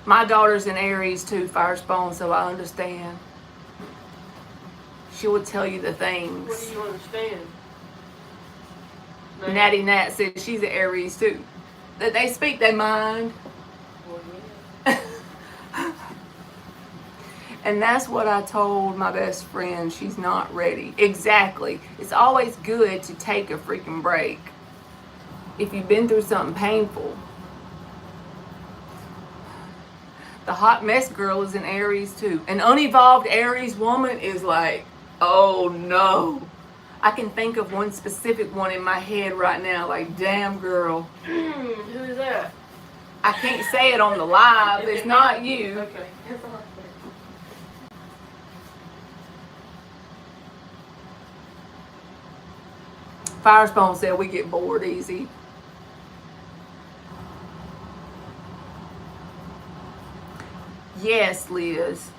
My daughter's an Aries too, Firespawn, so I understand. She would tell you the things. What do you understand? Natty Nat said she's an Aries too. That they speak their mind. Well, yeah. And that's what I told my best friend. She's not ready. Exactly. It's always good to take a freaking break. If you've been through something painful. The hot mess girl is an Aries too. An unevolved Aries woman is like, oh no. I can think of one specific one in my head right now, like, damn girl. Who's that? I can't say it on the live. It's not you. Okay. Firespawn said we get bored easy. Yes, Liz.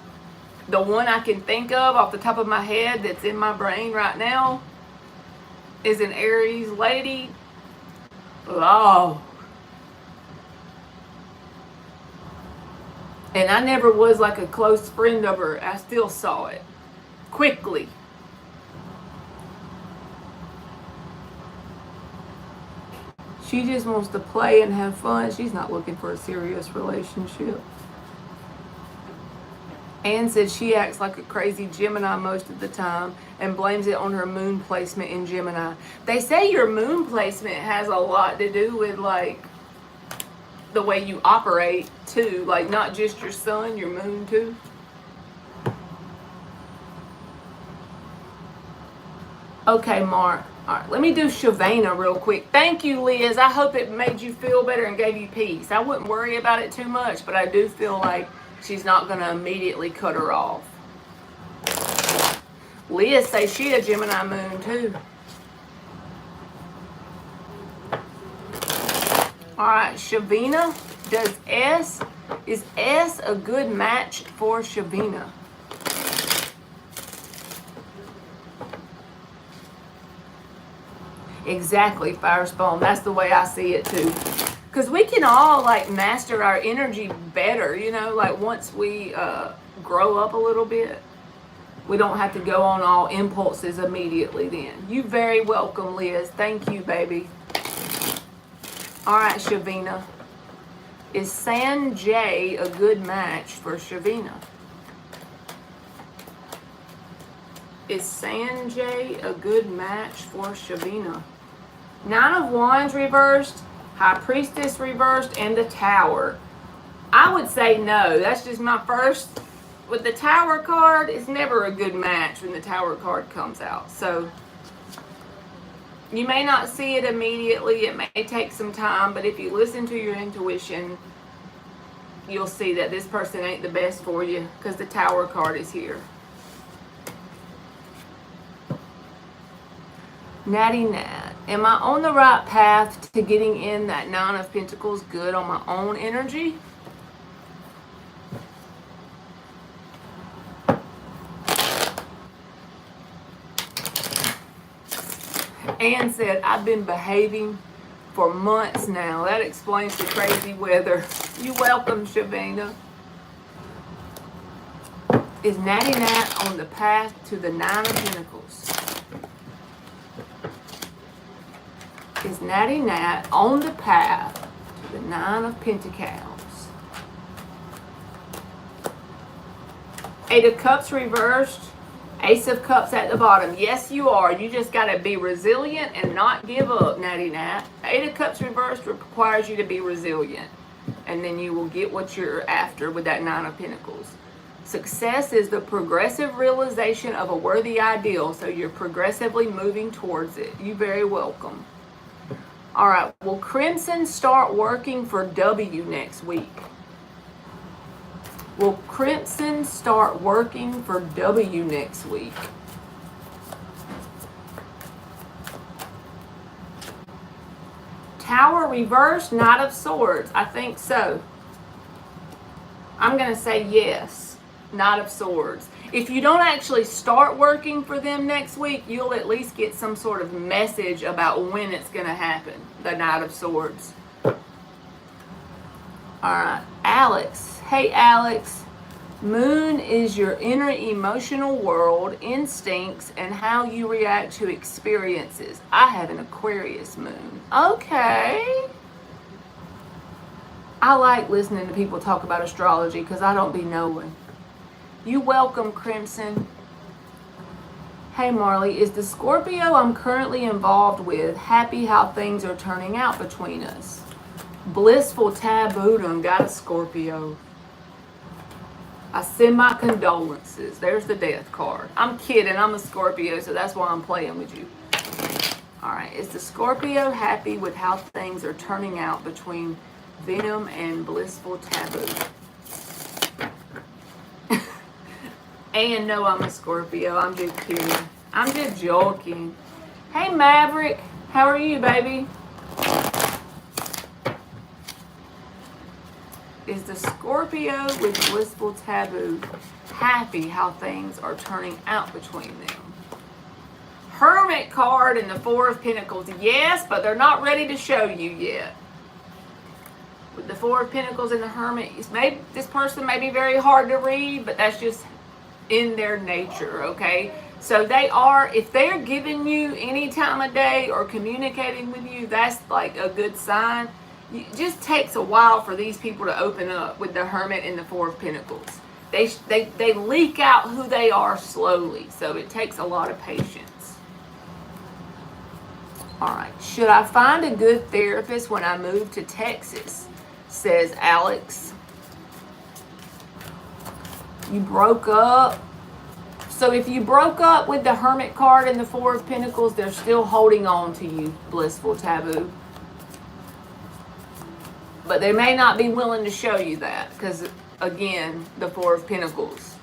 The one I can think of off the top of my head that's in my brain right now is an Aries lady. Oh. And I never was like a close friend of her. I still saw it quickly. She just wants to play and have fun. She's not looking for a serious relationship. Anne said she acts like a crazy Gemini most of the time and blames it on her moon placement in Gemini. They say your moon placement has a lot to do with like the way you operate too. Like not just your sun, your moon too. Okay, Mark. All right, let me do Shavana real quick. Thank you, Liz. I hope it made you feel better and gave you peace. I wouldn't worry about it too much, but I do feel like she's not going to immediately cut her off. Liz says she a Gemini moon too. All right, Shavina. Is S a good match for Shavina? Exactly, Firespawn. That's the way I see it too. Because we can all like master our energy better, you know, like once we grow up a little bit. We don't have to go on all impulses immediately then. You very welcome, Liz. Thank you, baby. All right, Shavina. Is Sanjay a good match for Shavina? Is Sanjay a good match for Shavina? 9 of Wands reversed, High Priestess reversed, and the Tower. I would say no. That's just my first. With the Tower card, it's never a good match when the Tower card comes out. So you may not see it immediately. It may take some time, but if you listen to your intuition, you'll see that this person ain't the best for you because the Tower card is here. Natty Nat, am I on the right path to getting in that 9 of Pentacles good on my own energy? Anne said, I've been behaving for months now. That explains the crazy weather. You welcome, Shavina. Is Natty Nat on the path to the 9 of Pentacles? Is Natty Nat on the path to the 9 of Pentacles? 8 of Cups reversed. Ace of Cups at the bottom. Yes, you are. You just got to be resilient and not give up, Natty Nat. 8 of Cups reversed requires you to be resilient. And then you will get what you're after with that 9 of Pentacles. Success is the progressive realization of a worthy ideal. So you're progressively moving towards it. You're very welcome. All right. Will Crimson start working for W next week? Will Crimson start working for W next week? Tower reversed, Knight of Swords. I think so. I'm going to say yes. Knight of Swords. If you don't actually start working for them next week, you'll at least get some sort of message about when it's going to happen. The Knight of Swords. All right. Alex. Hey, Alex. Moon is your inner emotional world, instincts, and how you react to experiences. I have an Aquarius moon. Okay. I like listening to people talk about astrology because I don't be knowing. You welcome, Crimson. Hey, Marley, is the Scorpio I'm currently involved with happy how things are turning out between us? Blissful taboo done got a Scorpio. I send my condolences. There's the death card. I'm kidding. I'm a Scorpio, so that's why I'm playing with you. All right. Is the Scorpio happy with how things are turning out between Venom and Blissful Taboo? And no, I'm a Scorpio. I'm just kidding. I'm just joking. Hey, Maverick. How are you, baby? Is the Scorpio with Blissful Taboo happy how things are turning out between them? Hermit card and the Four of Pentacles. Yes, but they're not ready to show you yet. With the Four of Pentacles and the Hermit, this person may be very hard to read, but that's just in their nature, okay? So they are, if they're giving you any time of day or communicating with you, that's like a good sign. It just takes a while for these people to open up with the Hermit and the Four of Pentacles. They leak out who they are slowly, so it takes a lot of patience. All right, should I find a good therapist when I move to Texas? Says Alex. You broke up. So if you broke up with the Hermit card and the Four of Pentacles, they're still holding on to you, Blissful Taboo. But they may not be willing to show you that because, again, the Four of Pentacles.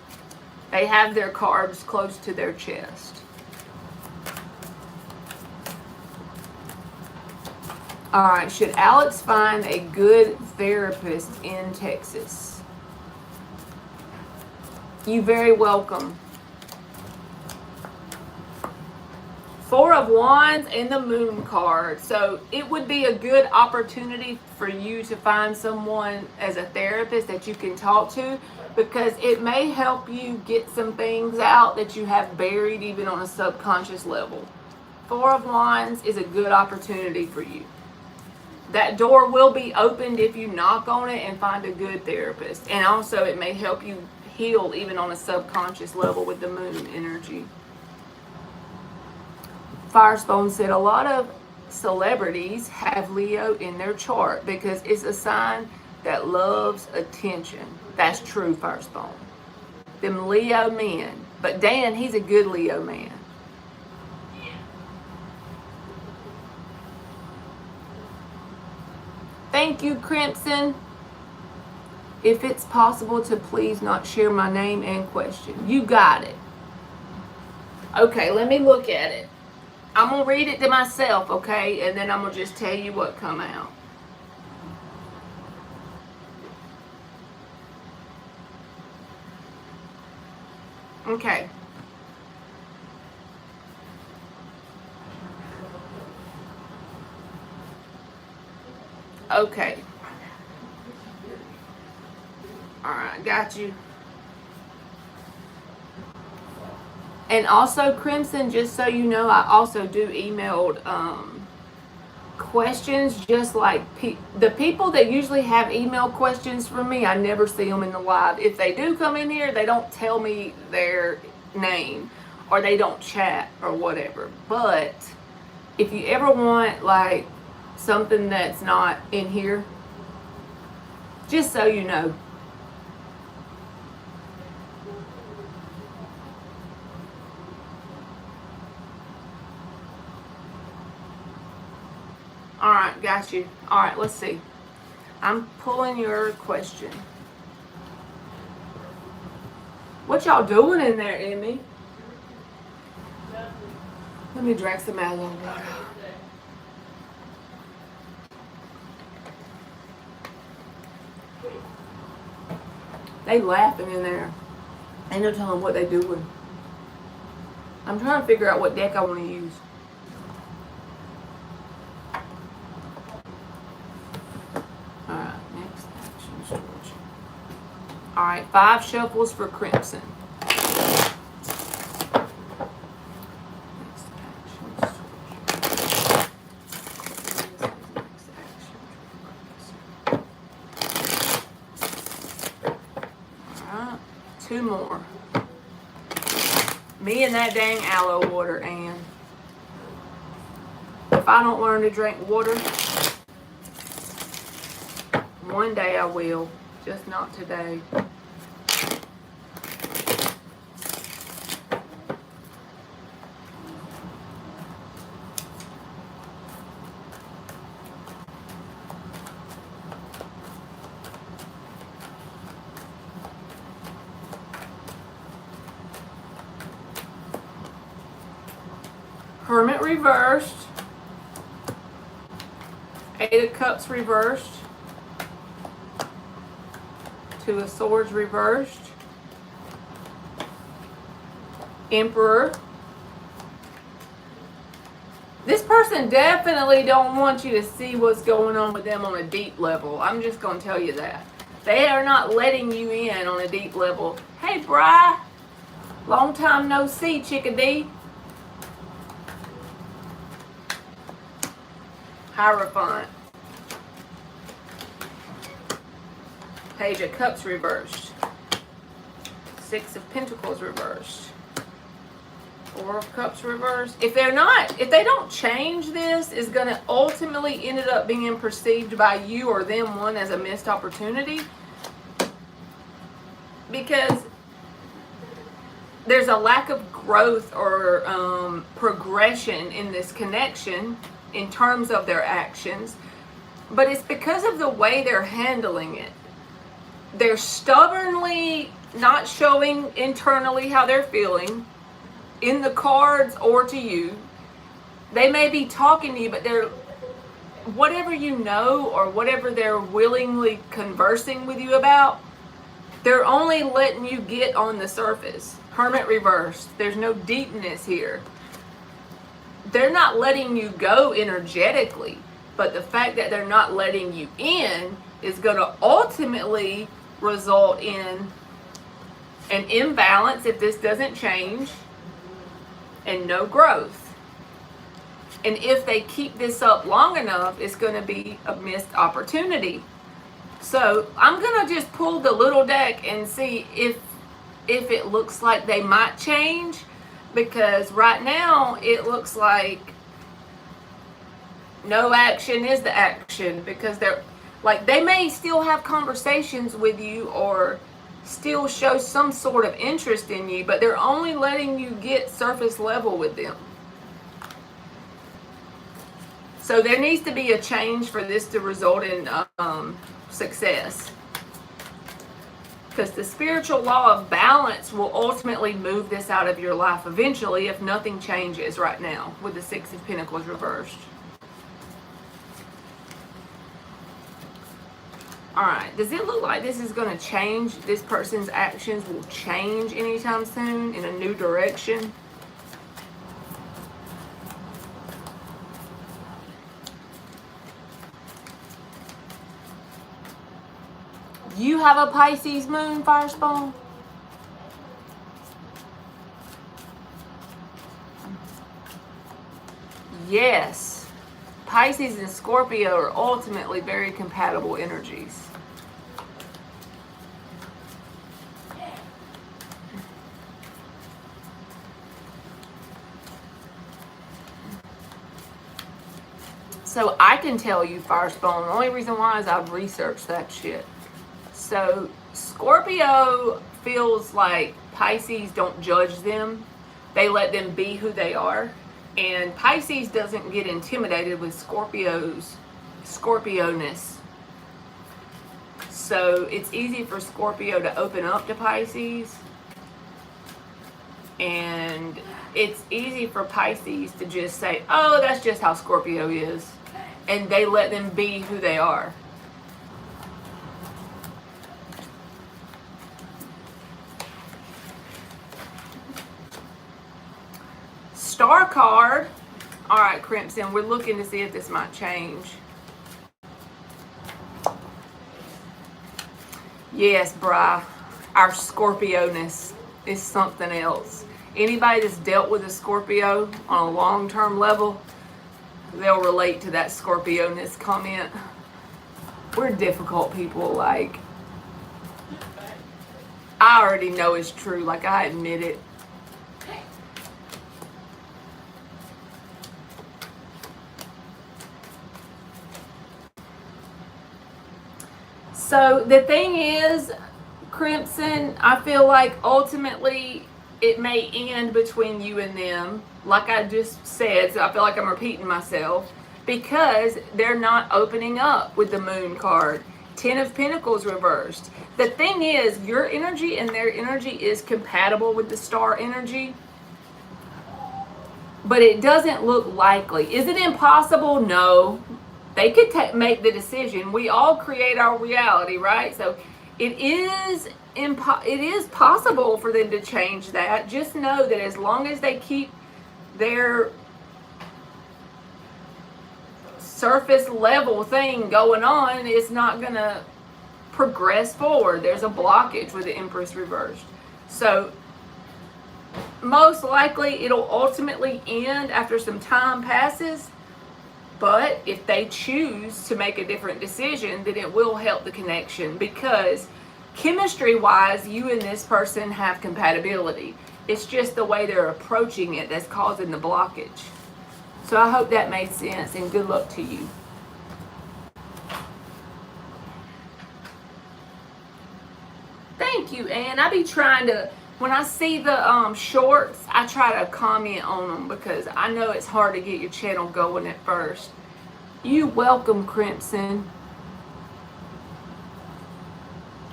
They have their cards close to their chest. All right, should Alex find a good therapist in Texas? You very welcome. Four of Wands and the Moon card. So it would be a good opportunity for you to find someone as a therapist that you can talk to, because it may help you get some things out that you have buried even on a subconscious level. Four of Wands is a good opportunity for you. That door will be opened if you knock on it and find a good therapist. And also it may help you heal even on a subconscious level with the Moon energy. Firestone said a lot of celebrities have Leo in their chart because it's a sign that loves attention. That's true, Firestone. Them Leo men. But Dan, he's a good Leo man. Thank you, Crimson. If it's possible to please not share my name and question. You got it. Okay, let me look at it. I'm going to read it to myself, okay? And then I'm going to just tell you what come out. Okay. Okay. All right, got you. And also, Crimson, just so you know, I also do emailed questions, just like the people that usually have email questions from me, I never see them in the live. If they do come in here, they don't tell me their name or they don't chat or whatever. But if you ever want like something that's not in here, just so you know. All right, got you. All right, let's see. I'm pulling your question. What y'all doing in there, Emmy? Let me drink some aloe water. They laughing in there. Ain't no telling what they doing. I'm trying to figure out what deck I want to use. Alright, next action storage. Alright, 5 shuffles for Crimson. Two more. Me and that dang aloe water, Ann. If I don't learn to drink water, one day I will, just not today. Hermit reversed. Eight of Cups reversed. Two of Swords reversed. Emperor. This person definitely don't want you to see what's going on with them on a deep level. I'm just going to tell you that. They are not letting you in on a deep level. Hey, Bri. Long time no see, chickadee. Hierophant. Page of Cups reversed. Six of Pentacles reversed. Four of Cups reversed. If they don't change this, it's going to ultimately end up being perceived by you or them, one, as a missed opportunity. Because there's a lack of growth or progression in this connection in terms of their actions. But it's because of the way they're handling it. They're stubbornly not showing internally how they're feeling in the cards or to you. They may be talking to you, but they're, whatever you know or whatever they're willingly conversing with you about, they're only letting you get on the surface. Hermit reversed. There's no deepness here. They're not letting you go energetically, but the fact that they're not letting you in is going to ultimately result in an imbalance if this doesn't change, and no growth. And if they keep this up long enough, it's going to be a missed opportunity. So I'm going to just pull the little deck and see if it looks like they might change, because right now it looks like no action is the action, because they're like, they may still have conversations with you or still show some sort of interest in you, but they're only letting you get surface level with them. So there needs to be a change for this to result in success. Because the spiritual law of balance will ultimately move this out of your life eventually if nothing changes right now with the Six of Pentacles reversed. Alright, does it look like this is going to change? This person's actions will change anytime soon in a new direction? You have a Pisces moon, Firespawn? Yes. Pisces and Scorpio are ultimately very compatible energies. So I can tell you, Firespawn, the only reason why is I've researched that shit. So Scorpio feels like Pisces don't judge them. They let them be who they are. And Pisces doesn't get intimidated with Scorpio-ness. So it's easy for Scorpio to open up to Pisces. And it's easy for Pisces to just say, oh, that's just how Scorpio is. And they let them be who they are. Star card. All right, Crimson, we're looking to see if this might change. Yes, Bri, our Scorpio-ness is something else. Anybody that's dealt with a Scorpio on a long-term level, they'll relate to that Scorpio-ness comment. We're difficult people, like, I already know it's true, like, I admit it. So the thing is, Crimson, I feel like ultimately it may end between you and them, like I just said, so I feel like I'm repeating myself, because they're not opening up with the Moon card. 10 of Pentacles reversed. The thing is, your energy and their energy is compatible with the star energy. but it doesn't look likely. Is it impossible? No. They could make the decision. We all create our reality, right? So it is possible for them to change that. Just know that as long as they keep their surface level thing going on, it's not going to progress forward. There's a blockage with the Empress reversed. So most likely it'll ultimately end after some time passes, but if they choose to make a different decision, then it will help the connection, because chemistry wise you and this person have compatibility. It's just the way they're approaching it that's causing the blockage. So I hope that made sense, and good luck to you. Thank you, Ann. I be trying to, when I see the shorts, I try to comment on them because I know it's hard to get your channel going at first. You welcome, Crimson.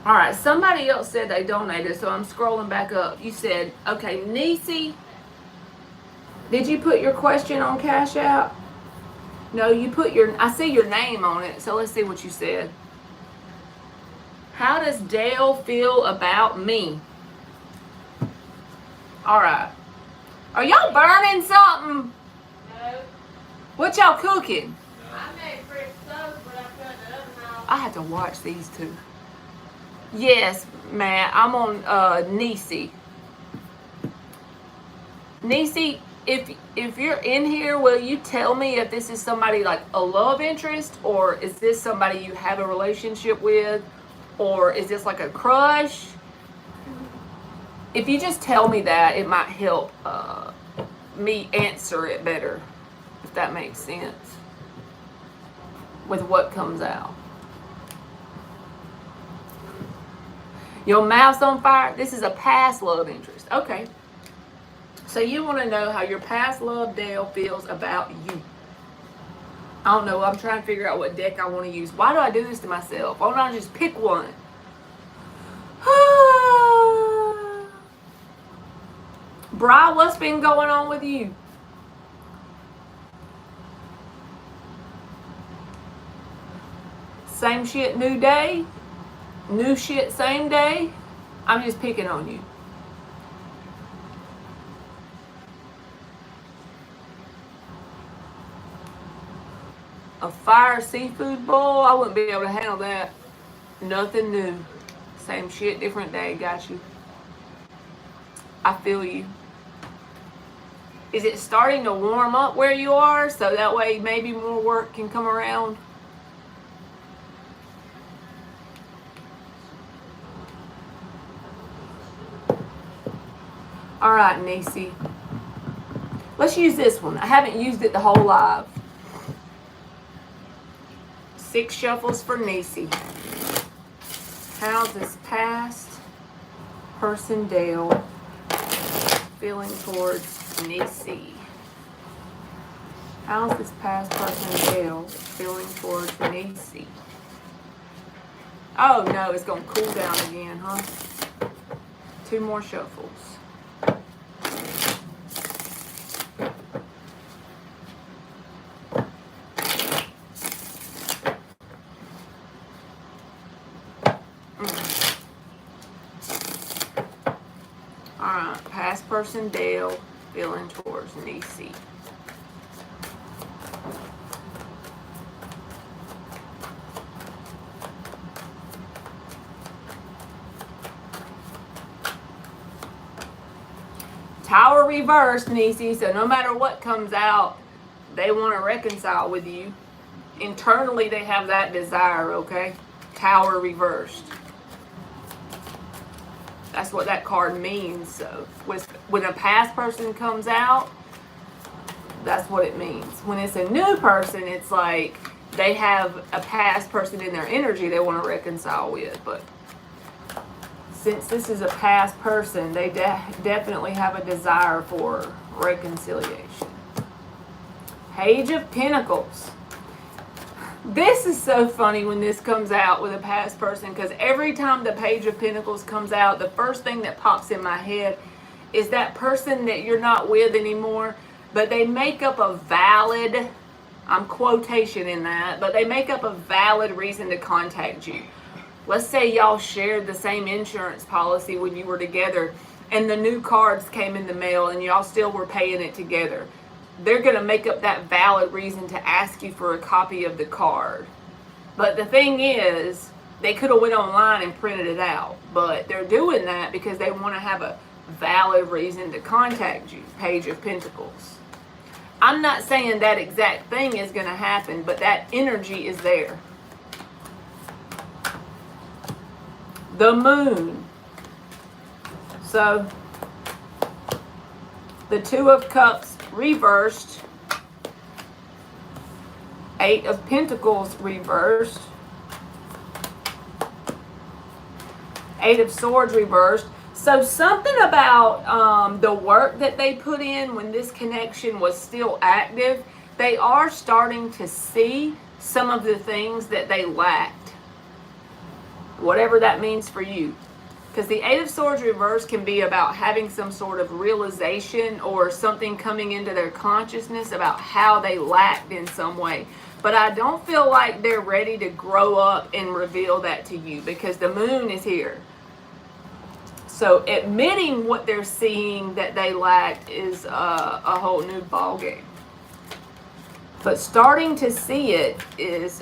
All right, somebody else said they donated, so I'm scrolling back up. You said, okay, Nisi, did you put your question on Cash App? No, you put I see your name on it, so let's see what you said. How does Dale feel about me? All right. Are y'all burning something? No. What y'all cooking? I made fresh toast, but I cut the oven off. I had to watch these two. Yes, Matt, I'm on Nisi. Nisi, if you're in here, will you tell me if this is somebody like a love interest, or is this somebody you have a relationship with, or is this like a crush? If you just tell me that, it might help me answer it better, if that makes sense, with what comes out. Your mouth's on fire. This is a past love interest. Okay. So you want to know how your past love, Dale, feels about you. I don't know. I'm trying to figure out what deck I want to use. Why do I do this to myself? Why don't I just pick one? Bri, what's been going on with you? Same shit, new day? New shit, same day? I'm just picking on you. A fire seafood bowl? I wouldn't be able to handle that. Nothing new. Same shit, different day. Got you. I feel you. Is it starting to warm up where you are, so that way maybe more work can come around? All right, Nisi. Let's use this one. I haven't used it the whole live. 6 shuffles for Nisi. How's this past person Dale feeling towards Nisi? How's this past person Dale feeling towards Nisi? Oh no, it's gonna cool down again, huh? 2 more shuffles. Alright, past person Dale feeling towards Nisi. Tower reversed, Nisi, so no matter what comes out, they want to reconcile with you. Internally, they have that desire, okay? Tower reversed. That's what that card means. So when a past person comes out, that's what it means. When it's a new person, it's like they have a past person in their energy they want to reconcile with. But since this is a past person, they definitely have a desire for reconciliation. Page of Pentacles. This is so funny when this comes out with a past person, because every time the Page of Pentacles comes out, the first thing that pops in my head is that person that you're not with anymore. but they make up a valid, I'm quotation in that, but they make up a valid reason to contact you. Let's say y'all shared the same insurance policy when you were together, and the new cards came in the mail and y'all still were paying it together. They're going to make up that valid reason to ask you for a copy of the card. But the thing is, they could have went online and printed it out, but they're doing that because they want to have a valid reason to contact you. Page of Pentacles. I'm not saying that exact thing is going to happen, but that energy is there. The Moon. So, the Two of Cups reversed, Eight of Pentacles reversed, Eight of Swords reversed. So something about the work that they put in when this connection was still active, they are starting to see some of the things that they lacked. Whatever that means for you. Because the Eight of Swords reverse can be about having some sort of realization or something coming into their consciousness about how they lacked in some way. But I don't feel like they're ready to grow up and reveal that to you because the Moon is here. So admitting what they're seeing that they lacked is a whole new ballgame. But starting to see it is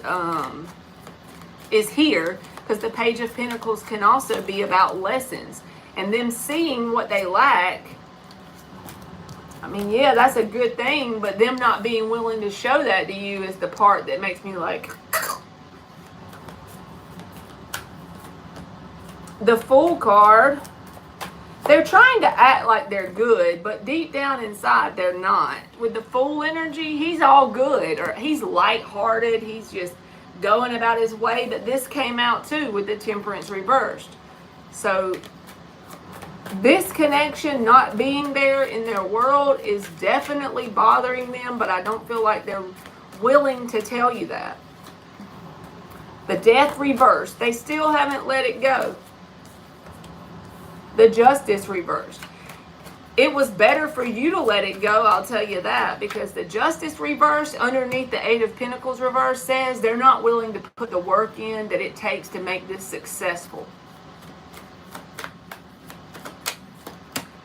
here. Because the Page of Pentacles can also be about lessons. And them seeing what they lack, I mean, yeah, that's a good thing. But them not being willing to show that to you is the part that makes me like... The Fool card. They're trying to act like they're good, but deep down inside, they're not. With the Fool energy, he's all good. Or he's lighthearted. He's just... going about his way, but this came out too with the Temperance reversed. So this connection not being there in their world is definitely bothering them, but I don't feel like they're willing to tell you that. The Death reversed. They still haven't let it go. The Justice reversed. It was better for you to let it go, I'll tell you that, because the Justice reverse underneath the Eight of Pentacles reverse says they're not willing to put the work in that it takes to make this successful.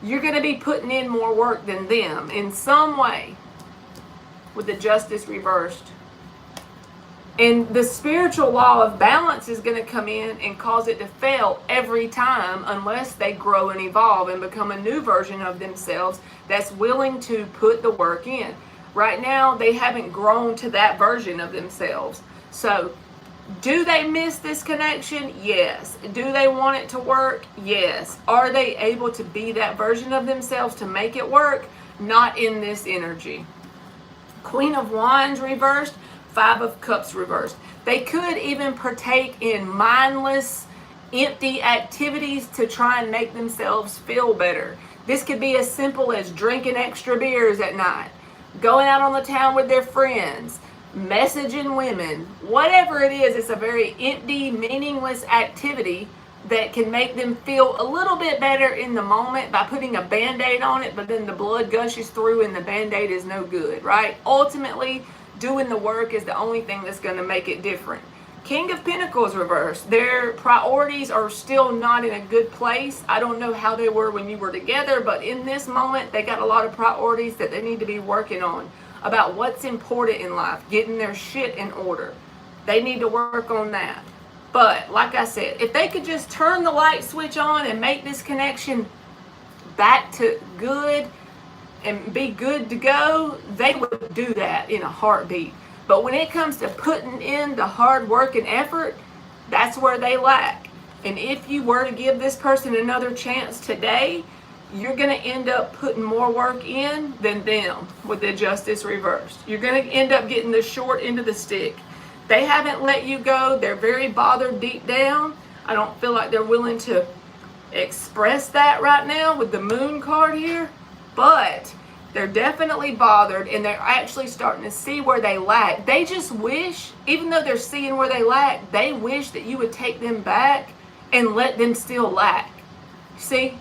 You're going to be putting in more work than them in some way with the Justice reversed. And the spiritual law of balance is going to come in and cause it to fail every time unless they grow and evolve and become a new version of themselves that's willing to put the work in. Right now, they haven't grown to that version of themselves. So, do they miss this connection? Yes. Do they want it to work? Yes. Are they able to be that version of themselves to make it work? Not in this energy. Queen of Wands reversed. Five of Cups reversed. They could even partake in mindless, empty activities to try and make themselves feel better. This could be as simple as drinking extra beers at night, going out on the town with their friends, messaging women. Whatever it is, it's a very empty, meaningless activity that can make them feel a little bit better in the moment by putting a Band-Aid on it, but then the blood gushes through and the Band-Aid is no good, right? Ultimately, doing the work is the only thing that's going to make it different. King of Pentacles reversed. Their priorities are still not in a good place. I don't know how they were when you were together, but in this moment, they got a lot of priorities that they need to be working on about what's important in life, getting their shit in order. They need to work on that. But like I said, if they could just turn the light switch on and make this connection back to good and be good to go, they would do that in a heartbeat. But when it comes to putting in the hard work and effort, that's where they lack. And if you were to give this person another chance today, you're going to end up putting more work in than them with the Justice reversed. You're going to end up getting the short end of the stick. They haven't let you go. They're very bothered deep down. I don't feel like they're willing to express that right now with the Moon card here. But they're definitely bothered, and they're actually starting to see where they lack. They just wish, even though they're seeing where they lack, they wish that you would take them back and let them still lack. See?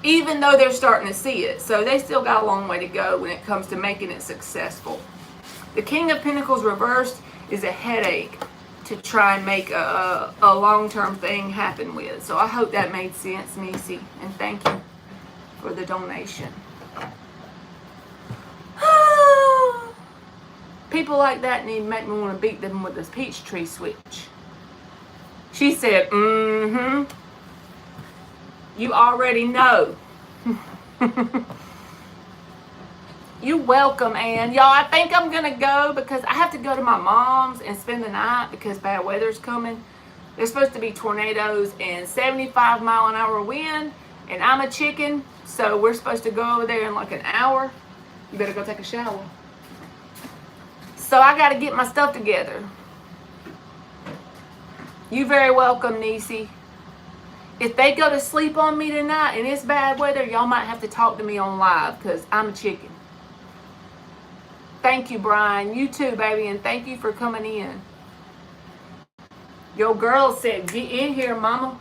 even though they're starting to see it. So they still got a long way to go when it comes to making it successful. The King of Pentacles reversed is a headache to try and make a long-term thing happen with. So I hope that made sense, Nisi. And thank you for the donation. People like that need to make me want to beat them with a peach tree switch. She said, mm-hmm. You already know. You're welcome, Ann. Y'all, I think I'm going to go because I have to go to my mom's and spend the night because bad weather's coming. There's supposed to be tornadoes and 75-mile-an-hour wind, and I'm a chicken, so we're supposed to go over there in like an hour. You better go take a shower. So I got to get my stuff together. You very welcome, Nisi. If they go to sleep on me tonight and it's bad weather, y'all might have to talk to me on live because I'm a chicken. Thank you, Brian. You too, baby, and thank you for coming in. Your girl said, get in here, mama.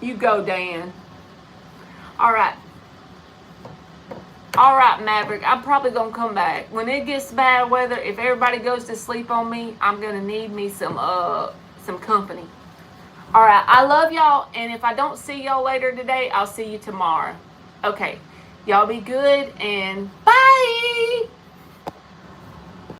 You go, Dan. All right. All right, Maverick. I'm probably going to come back. When it gets bad weather, if everybody goes to sleep on me, I'm going to need me some company. All right. I love y'all, and if I don't see y'all later today, I'll see you tomorrow. Okay. Y'all be good, and bye!